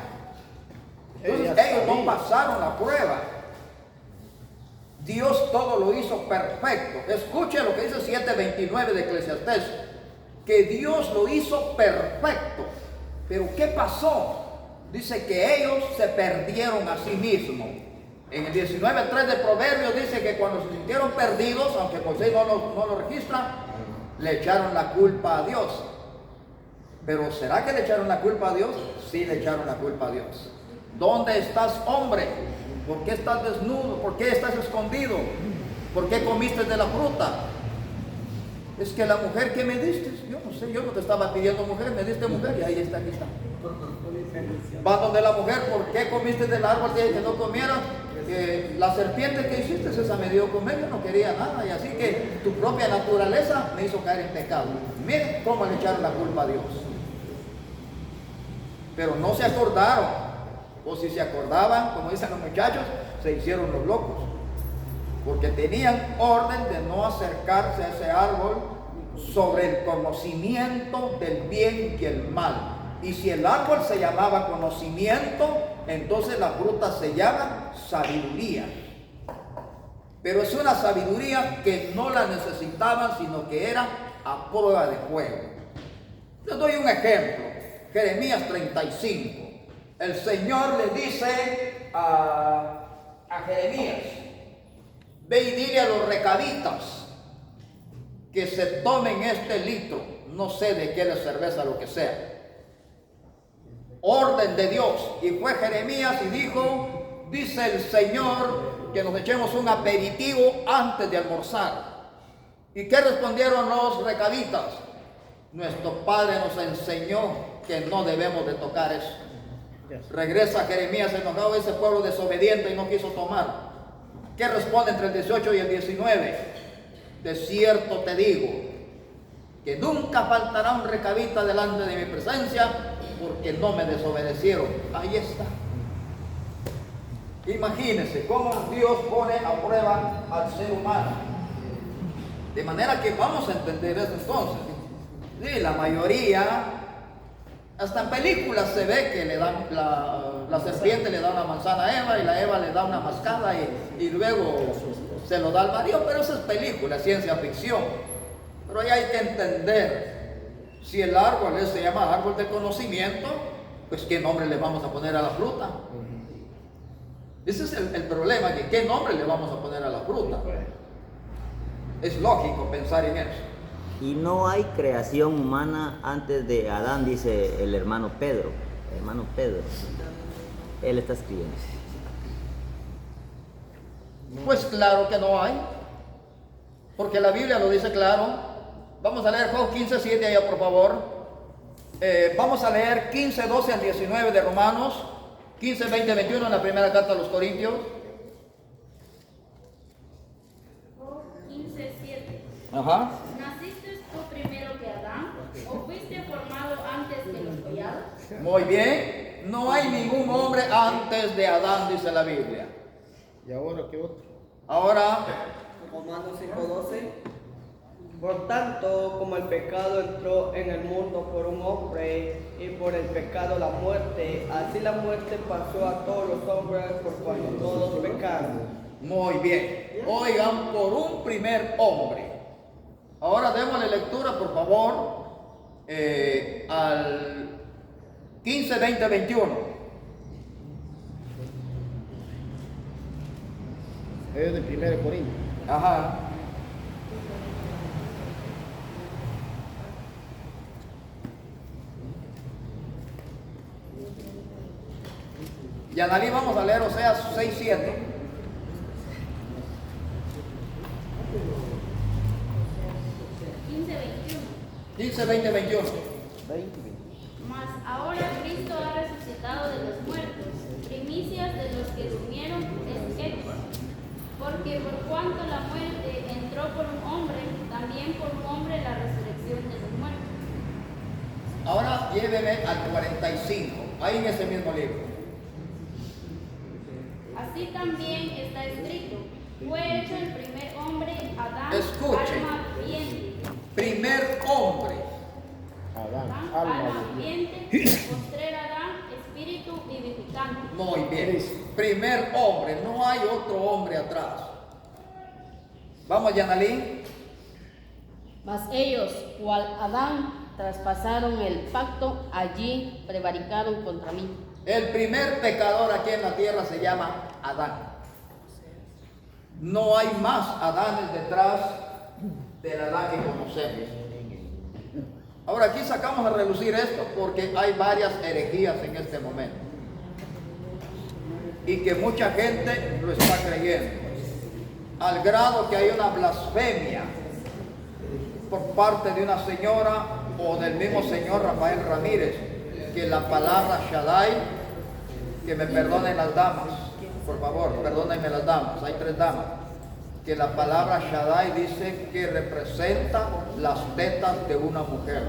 Entonces ellos no pasaron la prueba. Dios todo lo hizo perfecto. Escuchen lo que dice 7:29 de Eclesiastés, que Dios lo hizo perfecto. Pero ¿qué pasó? Dice que ellos se perdieron a sí mismos. En el 19:3 de Proverbios dice que cuando se sintieron perdidos, aunque Moisés no lo registra, le echaron la culpa a Dios. Pero ¿será que le echaron la culpa a Dios? Sí, le echaron la culpa a Dios. ¿Dónde estás, hombre? ¿Por qué estás desnudo? ¿Por qué estás escondido? ¿Por qué comiste de la fruta? Es que la mujer que me diste, yo no sé, yo no te estaba pidiendo mujer, me diste mujer y ahí está, aquí está. Va donde la mujer: ¿por qué comiste del árbol que no comieras? La serpiente que hiciste, esa me dio comer, yo no quería nada, y así que tu propia naturaleza me hizo caer en pecado. Miren cómo le echaron la culpa a Dios. Pero no se acordaron, o si se acordaban, como dicen los muchachos, se hicieron los locos, porque tenían orden de no acercarse a ese árbol sobre el conocimiento del bien y el mal. Y si el árbol se llamaba conocimiento, entonces la fruta se llama sabiduría. Pero es una sabiduría que no la necesitaban, sino que era a prueba de fuego. Les doy un ejemplo. Jeremías 35. El Señor le dice a Jeremías: ve y dile a los recabitas que se tomen este litro, no sé de qué, de cerveza, lo que sea. Orden de Dios. Y fue Jeremías y dijo: dice el Señor que nos echemos un aperitivo antes de almorzar. ¿Y qué respondieron los recabitas? Nuestro padre nos enseñó que no debemos de tocar eso. Regresa Jeremías enojado: ese pueblo desobediente y no quiso tomar. ¿Qué responde entre el 18 y el 19? De cierto te digo que nunca faltará un recabita delante de mi presencia, porque no me desobedecieron. Ahí está. Imagínense cómo Dios pone a prueba al ser humano. De manera que vamos a entender eso entonces. Sí, la mayoría, hasta en películas se ve que le dan la serpiente le da una manzana a Eva y la Eva le da una mascada y luego se lo da al marido, pero eso es película, ciencia ficción. Pero ahí hay que entender, si el árbol se llama árbol de conocimiento, pues ¿qué nombre le vamos a poner a la fruta? Ese es el problema, que ¿qué nombre le vamos a poner a la fruta? Es lógico pensar en eso. Y no hay creación humana antes de Adán, dice el hermano Pedro. Hermano Pedro, él está escribiendo. Pues claro que no hay, porque la Biblia lo dice claro. Vamos a leer Job 15:7 allá, por favor. Vamos a leer 15:12 al 19 de Romanos, 15:20, 21 en la primera carta a los Corintios. 15:7. Ajá. ¿Naciste tú primero que Adán o fuiste formado antes que los collados? Muy bien. No hay ningún hombre antes de Adán, dice la Biblia. ¿Y ahora qué otro? Ahora, Romanos 5:12. Por tanto, como el pecado entró en el mundo por un hombre y por el pecado la muerte, así la muerte pasó a todos los hombres por cuanto todos pecaron. muy bien. Oigan, por un primer hombre. Ahora démosle lectura, por favor, al 15, 20, 21. Es de 1 Corintios. Ajá. Y Analí vamos a leer Oseas 6, 7. 15, 20, 21. Mas ahora Cristo ha resucitado de los muertos, primicias de los que durmieron es Héctor. Porque por cuanto la muerte entró por un hombre, también por un hombre la resurrección de los muertos. Ahora lléveme al 45, ahí en ese mismo libro. Así también está escrito, fue hecho el primer hombre, Adán, Escuche. alma viviente. Primer hombre. Adán, Alma alma viviente, postrer Adán, espíritu vivificante. Muy bien. Primer hombre, no hay otro hombre atrás. Vamos, Yanalí. Mas ellos, cual Adán, traspasaron el pacto, allí prevaricaron contra mí. El primer pecador aquí en la tierra se llama Adán. No hay más Adanes detrás del Adán que conocemos. Ahora aquí sacamos a relucir esto porque hay varias herejías en este momento. Y que mucha gente lo está creyendo. Al grado que hay una blasfemia por parte de una señora o del mismo señor Rafael Ramírez, que la palabra Shaddai, que me perdonen las damas, por favor, perdónenme las damas, hay 3 damas, que la palabra Shaddai dice que representa las tetas de una mujer,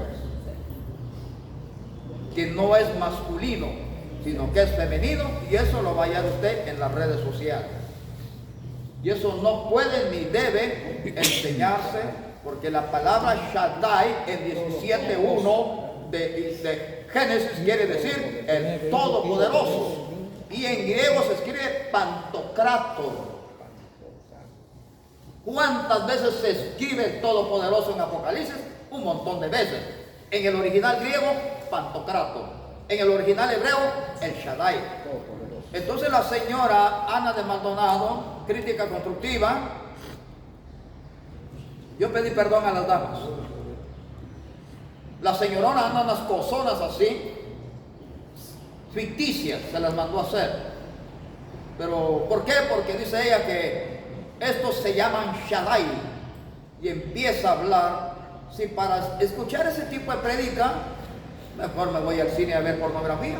que no es masculino, sino que es femenino, y eso lo va a hallar usted en las redes sociales. Y eso no puede ni debe enseñarse, porque la palabra Shaddai en 17:1 de Génesis quiere decir el Todopoderoso. Y en griego se escribe Pantocrator. ¿Cuántas veces se escribe el Todopoderoso en Apocalipsis? Un montón de veces. En el original griego, Pantocrator. En el original hebreo, el Shaddai. Entonces la señora Ana de Maldonado, crítica constructiva, yo pedí perdón a las damas. La señorona anda unas cosonas así, ficticias, se las mandó a hacer. Pero, ¿por qué? Porque dice ella que estos se llaman Shaddai. Y empieza a hablar. Si para escuchar ese tipo de predica, mejor me voy al cine a ver pornografía.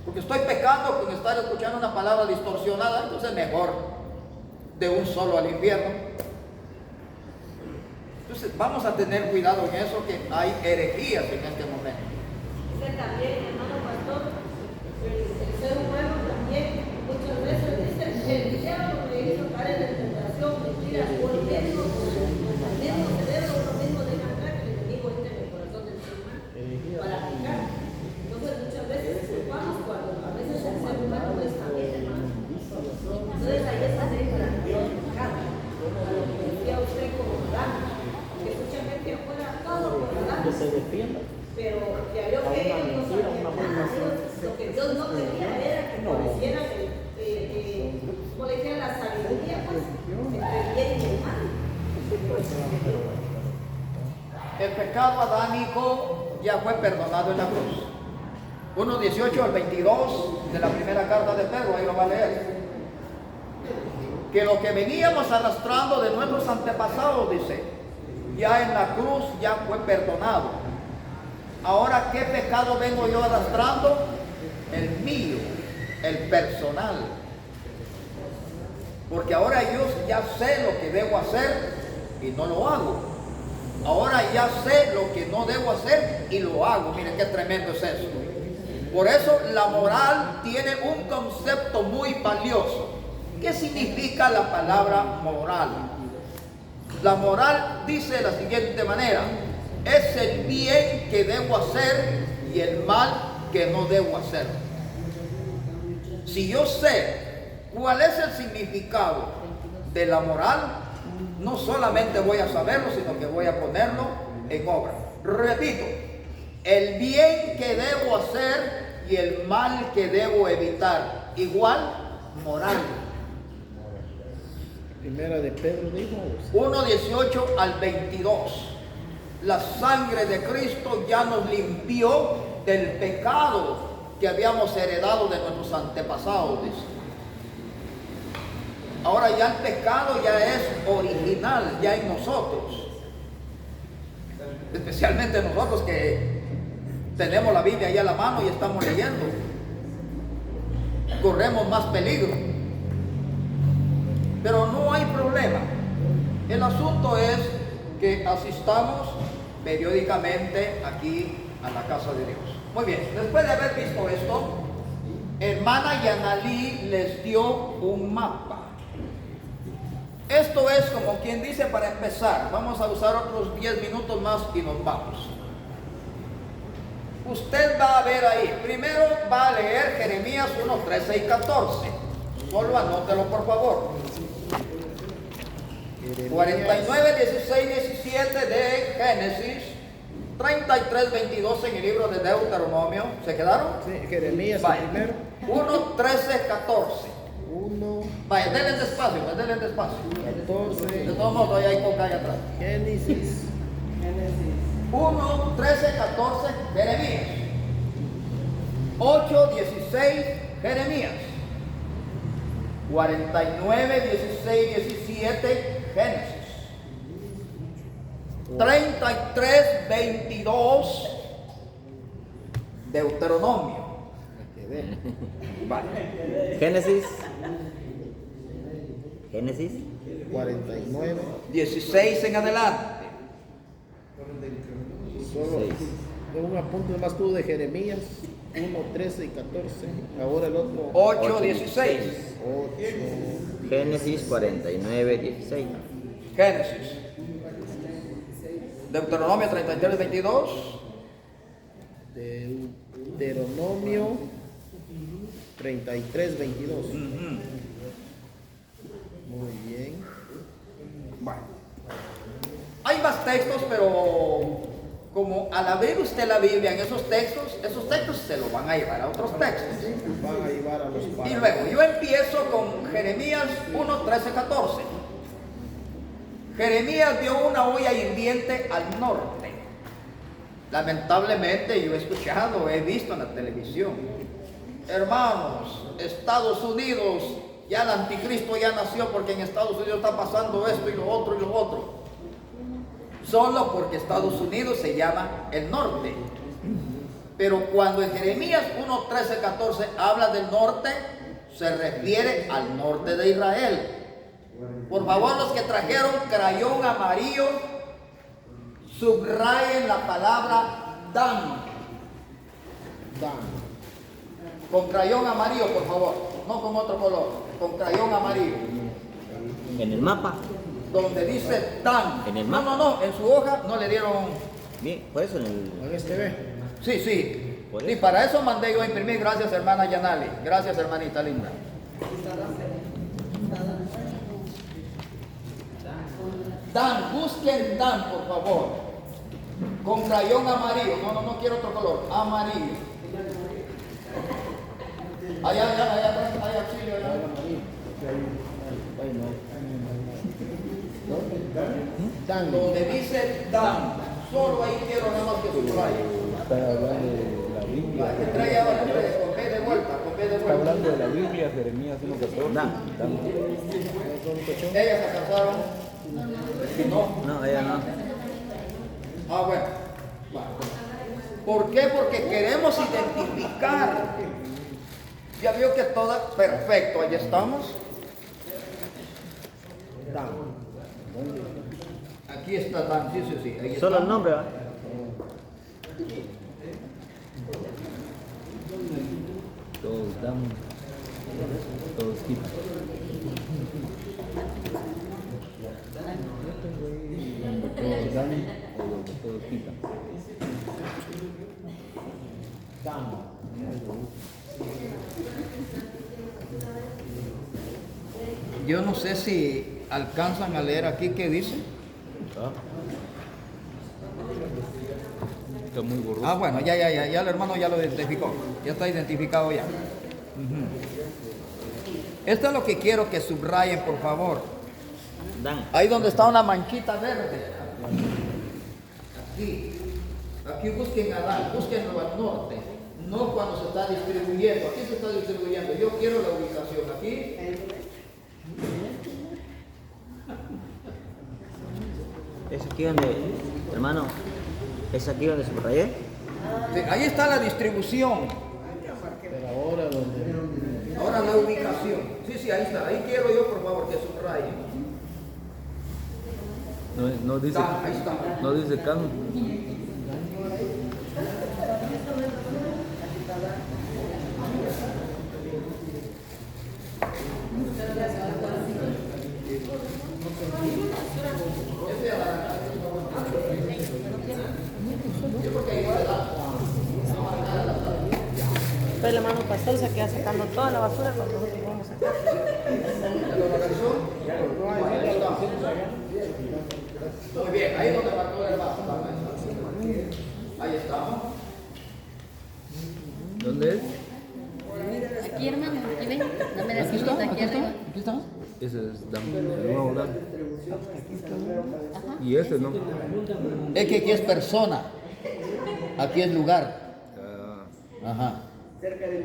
Porque estoy pecando con estar escuchando una palabra distorsionada, entonces mejor de un solo al infierno. Entonces vamos a tener cuidado en eso, que hay herejías en este momento. Dice también, hermano pastor, el ser humano también muchas veces dice, el diablo me hizo caer en tentación, mentiras, por lo mismo, al mismo cerebro, lo mismo deja entrar que el enemigo entra en el corazón del ser humano para picar. Entonces muchas veces culpamos cuando a veces el ser humano no está bien, hermano. Entonces ahí está dentro de Dios pecado. A lo que decía usted como Adán, que mucha gente fuera todo por Adán. Que se defienda. Pero que había el pecado adánico ya fue perdonado en la cruz. 1:18 al 22 de la primera carta de Pedro, ahí lo va a leer. Que lo que veníamos arrastrando de nuestros antepasados, dice, ya en la cruz ya fue perdonado. Ahora, ¿qué pecado vengo yo arrastrando? El mío, el personal. Porque ahora yo ya sé lo que debo hacer y no lo hago. Ahora ya sé lo que no debo hacer y lo hago. Miren qué tremendo es eso. Por eso la moral tiene un concepto muy valioso. ¿Qué significa la palabra moral? La moral dice de la siguiente manera: es el bien que debo hacer y el mal que no debo hacer. Si yo sé cuál es el significado de la moral, no solamente voy a saberlo, sino que voy a ponerlo en obra. Repito, el bien que debo hacer y el mal que debo evitar. Igual, moral. Primera de Pedro dijo. 1:18 al 22. La sangre de Cristo ya nos limpió del pecado que habíamos heredado de nuestros antepasados, dice. Ahora ya el pecado ya es original, ya en nosotros. Especialmente nosotros que tenemos la Biblia ahí a la mano y estamos leyendo. Corremos más peligro. Pero no hay problema. El asunto es que asistamos periódicamente aquí a la casa de Dios. Muy bien, después de haber visto esto, hermana Yanalí les dio un mapa. Esto es como quien dice para empezar. Vamos a usar otros 10 minutos más y nos vamos. Usted va a ver ahí, primero va a leer Jeremías 1, 13 y 14. Solo anótelo por favor. 49, 16, 17 de Génesis, 33, 22 en el libro de Deuteronomio. ¿Se quedaron? Sí, Jeremías primero. 1, 13, 14. 1, Vaya, denle despacio, denle despacio. 14. De todos modos, todavía hay coca ahí atrás. Génesis. 1, 13, 14, Jeremías. 8, 16, Jeremías. 49, 16, 17, Génesis. 33, 22, Deuteronomio. Vale. Génesis 49. 16 en adelante. Solo un apunte más tú de Jeremías. 1, 13 y 14. Ahora el otro. 8, 16. 8. Génesis 49, 16. Génesis. Deuteronomio 33, 22. Deuteronomio 33, 22. Muy bien. Bueno. Hay más textos, pero como al abrir usted la Biblia en esos textos se lo van a llevar a otros textos. Van a llevar a los Y padres. luego yo empiezo con Jeremías 1, 13, 14. Jeremías vio una olla hirviente al norte. Lamentablemente yo he escuchado, he visto en la televisión. Hermanos, Estados Unidos, ya el anticristo ya nació porque en Estados Unidos está pasando esto y lo otro y lo otro. Solo porque Estados Unidos se llama el norte. Pero cuando en Jeremías 1, 13, 14 habla del norte, se refiere al norte de Israel. Por favor, los que trajeron crayón amarillo, subrayen la palabra Dan. Con crayón amarillo, por favor, no con otro color, con crayón amarillo. En el mapa. Donde dice Dan. ¿En el No, mapa? no, en su hoja no le dieron. Bien, por eso en el. ¿En este ve? Sí, sí. Por Y eso. para eso mandé yo a imprimir. Gracias, hermana Yanali. Gracias, hermanita linda. Dan, busquen Dan, por favor. Con crayón amarillo. No quiero otro color. Amarillo. Allá atrás, hay auxilio. Allá. Dan. Donde dice Dan. Solo ahí quiero nada más que subraye. Está hablando de la Biblia. Que traiga con B de vuelta, con B de Está vuelta. hablando de la Biblia, Jeremías 1:14. ¿Ellas se casaron? No. No, ella no. Ah, bueno. ¿Por qué? Porque queremos identificar. Ya vio que toda, perfecto, ahí estamos. Aquí está Dan, sí, ahí Solo el está. nombre, ¿va? Todos dan, todos quitan. Todos dan o donde todos quitan. Yo no sé si alcanzan a leer aquí qué dice. ¿Ah? Está muy borroso. Ah, bueno, ya el hermano ya lo identificó. Ya está identificado ya. Esto es lo que quiero que subrayen, por favor. Dan. Ahí donde está una manchita verde. Aquí busquen a Dan, búsquenlo al norte. No cuando se está distribuyendo. Aquí se está distribuyendo. Yo quiero la ubicación. Aquí. Es aquí donde, hermano, es aquí donde subrayé. Sí, ahí está la distribución. Ahora la ubicación. Sí, ahí está. Ahí quiero yo, por favor, que subrayen. No dice, Ahí está. no dice can. Pero el hermano pastor se queda sacando toda la basura cuando nosotros vamos a sacar. Muy bien, ahí es donde marcó el vaso. Ahí estamos. ¿Dónde es? Aquí, hermano, aquí ven. Dame la Aquí está, sillita aquí arriba. Aquí está. Ese es Dan, el nuevo Dan. Y ese no. Es que aquí es persona. Aquí es lugar. Ah, Ajá.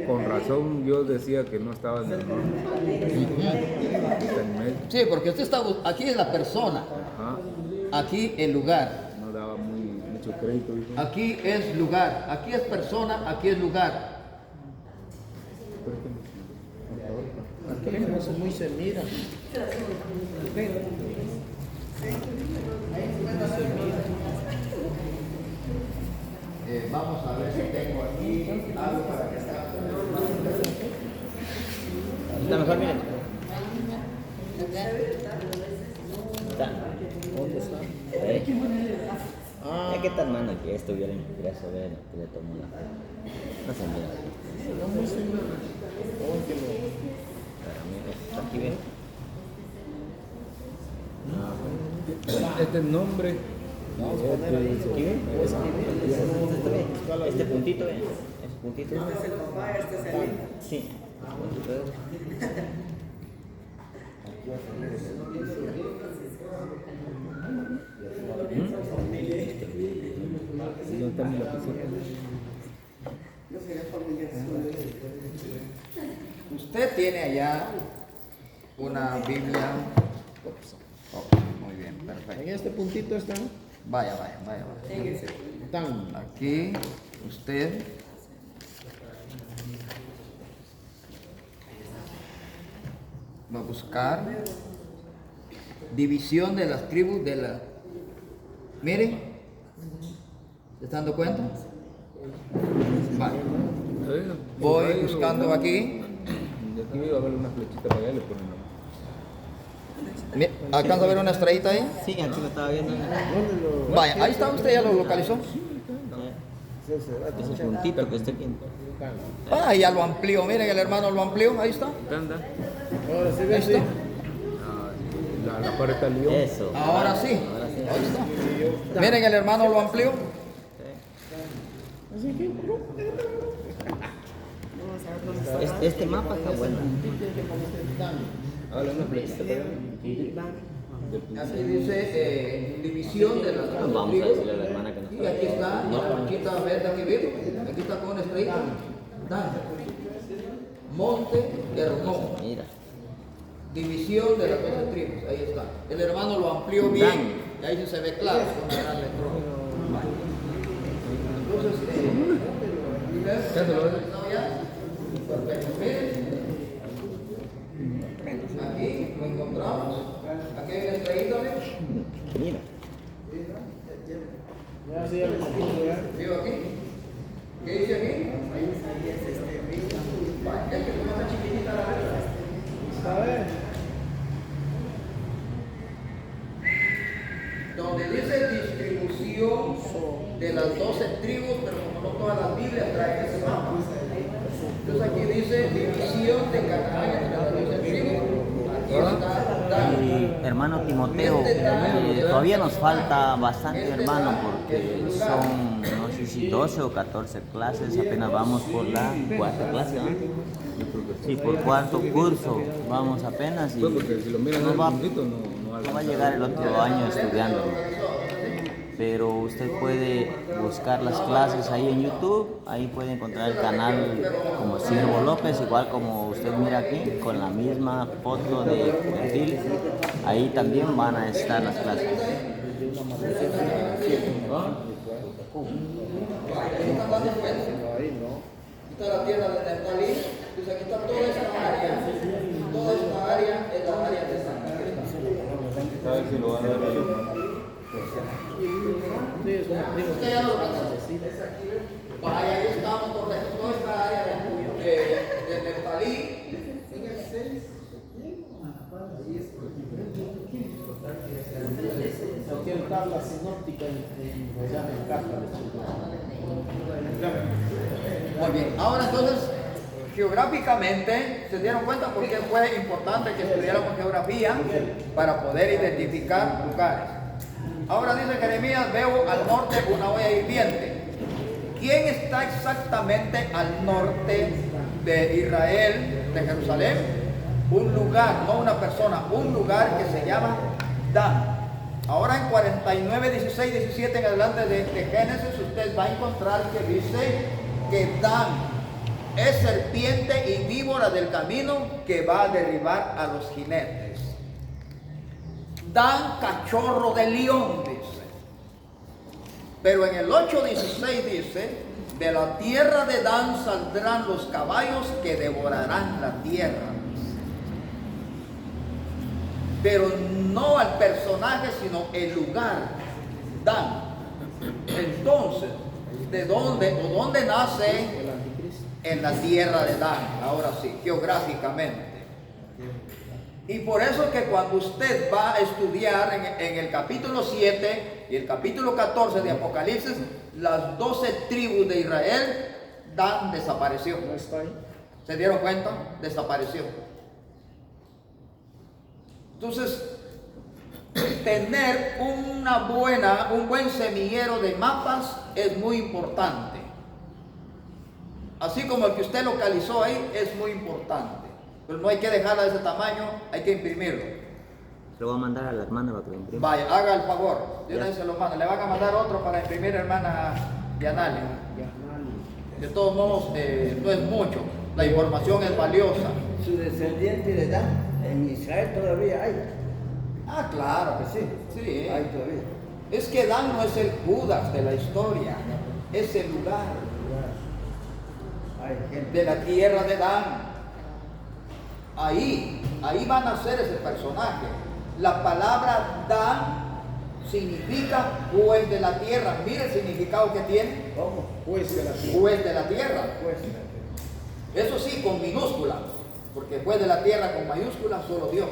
con razón yo decía que no estaba en el norte. Está en medio. Sí, porque usted está. Aquí es la persona. Ajá. Aquí el lugar. No daba mucho crédito. Dijo. Aquí es lugar. Aquí es persona. Aquí es lugar. No se muy se mira. Vamos a ver si tengo aquí algo para que sea. Está mejor, miren. Está. ¿Dónde está? Es que tan mano que esto hubiera ingreso, ver, que le tomó la. No se mira. Pero mira, está aquí, ven. Este nombre. Vamos a poner ahí. Aquí, ven. Este puntito, ven. Este puntito. Este es el papá, este es el hijo. Sí. Puntito, ven. ¿Dónde está mi lapicero? Yo soy la familia. Usted tiene allá una Biblia. Ok, muy bien, perfecto. En este puntito están. Vaya. Tan. Aquí usted va a buscar división de las tribus de la. Mire, ¿se están dando cuenta? Vale. Voy buscando aquí. De aquí va a haber una flechita para allá y le ponen nombre. ¿Alcanza a ver una estrellita ahí? Sí, aquí lo estaba viendo. Vaya, ahí está, usted ya lo localizó. Ese puntito que está aquí. Ah, ya lo amplió, miren, el hermano lo amplió, ahí está. ¿Anda? Ahora sí Ahí ves. está. La pared está león. Eso. Ahora sí, Ahora sí. ahí está. Miren, el hermano lo amplió. Este mapa está bueno. Hágale una flechita para allá. Aquí dice división de las 12 Vamos a tribus. decirle a la hermana que nos Y aquí está, No. la manchita verde aquí vivo. Aquí está con una estrellita. Dan. Monte Hermón. Mira. División de las 12 tribus. Ahí está. El hermano lo amplió bien. Y ahí sí se ve claro con la gran letrona. Vale. Entonces, ¿no ya? Perfecto. Miren. Aquí lo encontramos. Aquí hay una estrellita, ¿ves? Mira. ¿Vivo aquí? ¿Qué dice aquí? Vale, es que como está chiquitita la letra. A ver. Donde dice distribución de las 12 tribus, pero como no todas las Biblias traen ese mapa. Entonces aquí dice división de Canaán entre las 12 tribus. Aquí está Dan. Y hermano Timoteo, todavía nos falta bastante, hermano, porque son, no sé si 12 o 14 clases, apenas vamos por la cuarta clase, ¿no? Sí, por cuarto curso, vamos apenas y Pues porque si lo miran no al va, puntito, no no va a llegar el otro año estudiando, ¿no? Pero usted puede buscar las clases ahí en YouTube, ahí puede encontrar el canal como Siervo López, igual como usted mira aquí, con la misma foto de perfil, ahí también van a estar las clases. Esta es la tierra de Neftalí. Pues aquí está toda esta área. Toda esta área es la área de San Miguel. A ver si lo van a ver ahí. Usted ya lo conoce. Vaya, ahí estamos correcto. Toda esta área de Neftalí. Cualquier tabla sinóptica en carta. Muy bien. Ahora entonces, geográficamente, ¿se dieron cuenta por qué fue importante que estudiáramos geografía? Para poder identificar lugares. Ahora dice Jeremías, veo al norte una olla hirviente. ¿Quién está exactamente al norte de Israel, de Jerusalén? Un lugar, no una persona, un lugar que se llama Dan. Ahora en 49, 16, 17 en adelante de Génesis, usted va a encontrar que dice que Dan es serpiente y víbora del camino que va a derribar a los jinetes. Dan, cachorro de león, dice. Pero en el 8:16 dice, de la tierra de Dan saldrán los caballos que devorarán la tierra. Pero no al personaje, sino el lugar, Dan. Entonces, ¿de dónde o dónde nace? En la tierra de Dan, ahora sí, geográficamente. Y por eso que cuando usted va a estudiar en el capítulo 7 y el capítulo 14 de Apocalipsis, las 12 tribus de Israel, Dan desapareció. ¿Se dieron cuenta? Desapareció. Entonces, tener un buen semillero de mapas es muy importante. Así como el que usted localizó ahí es muy importante. Pero no hay que dejarla de ese tamaño, hay que imprimirlo. Se lo voy a mandar a la hermana para que lo imprima. Vaya, haga el favor. De una vez se lo manda. Le van a mandar otro para imprimir, hermana Yanali. De todos modos, no es mucho. La información es valiosa. Su descendiente de Dan, en Israel todavía hay. Ah, claro que sí. Sí. Hay todavía. Es que Dan no es el Judas de la historia, es el lugar Hay gente. de la tierra de Dan. Ahí van a ser ese personaje. La palabra Dan significa juez de la tierra. Mire el significado que tiene. ¿Cómo? Juez de la tierra. Juez de la tierra. Juez de la tierra. Eso sí, con minúscula, porque juez de la tierra con mayúscula solo Dios.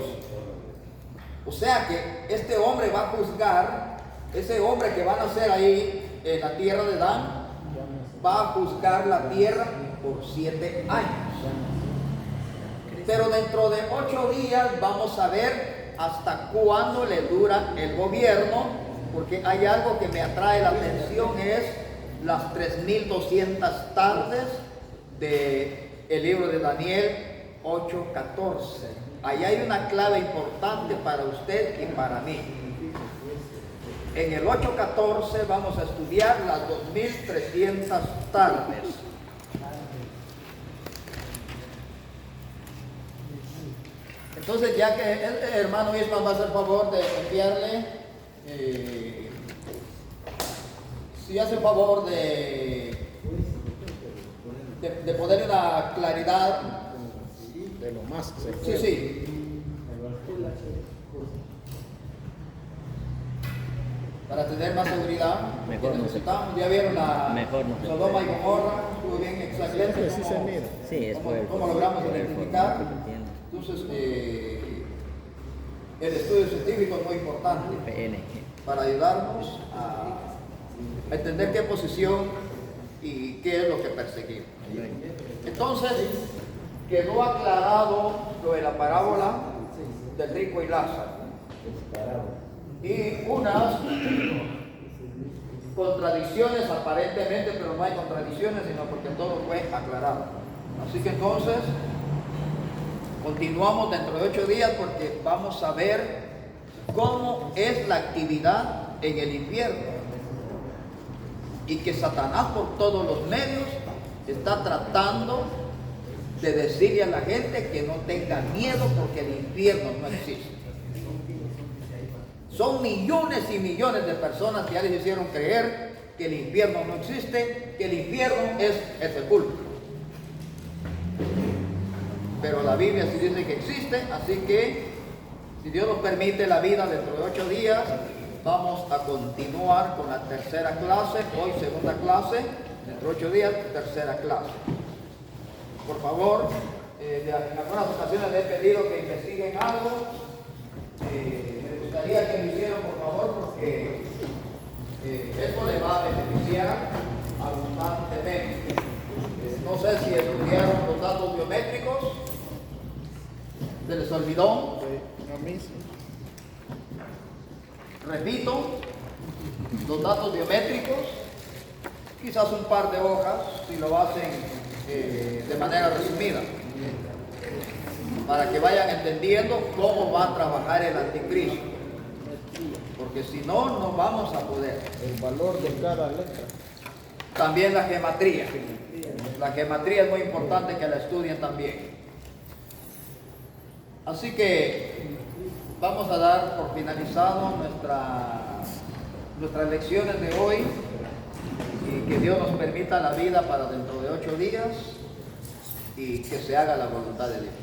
O sea que este hombre va a juzgar, ese hombre que va a nacer ahí en la tierra de Dan, va a juzgar la tierra por 7 años. Pero dentro de 8 días vamos a ver hasta cuándo le dura el gobierno, porque hay algo que me atrae la atención, es las 3200 tardes del libro de Daniel 8:14. ahí hay una clave importante para usted y para mí. En el 8.14 vamos a estudiar las 2300 tardes. Entonces, ya que el hermano Ismael va a hacer favor de enviarle, si hace favor de poner una claridad. De lo más que se Sí, puede. sí. Para tener más seguridad, Mejor que no. necesitamos. Ya vieron la Mejor no. Sodoma y Gomorra, estuvo bien excelente. Sí se mira. Sí, es por el ¿Cómo logramos por el identificar? formato que tiene. Entonces, el estudio científico es muy importante PN. para ayudarnos a entender qué posición y qué es lo que perseguimos. Entonces, quedó aclarado lo de la parábola del rico y Lázaro. Y unas contradicciones aparentemente, pero no hay contradicciones, sino porque todo fue aclarado. Así que entonces, continuamos dentro de 8 días porque vamos a ver cómo es la actividad en el infierno. Y que Satanás por todos los medios está tratando de decirle a la gente que no tenga miedo porque el infierno no existe. Son millones y millones de personas que ya les hicieron creer que el infierno no existe, que el infierno es el sepulcro. Pero la Biblia sí dice que existe, así que si Dios nos permite la vida dentro de 8 días, vamos a continuar con la tercera clase, hoy segunda clase, dentro de 8 días, tercera clase. Por favor, en algunas ocasiones le he pedido que investiguen algo. Me gustaría que lo hicieran, por favor, porque esto le va a beneficiar abundantemente. No sé si estudiaron los datos biométricos. ¿Se les olvidó? A mí sí. Repito, los datos biométricos, quizás un par de hojas, si lo hacen de manera resumida, para que vayan entendiendo cómo va a trabajar el anticristo, porque si no, no vamos a poder. El valor de cada letra. También la gematría. La gematría es muy importante que la estudien también. Así que vamos a dar por finalizado nuestras lecciones de hoy y que Dios nos permita la vida para dentro de 8 días y que se haga la voluntad de Dios.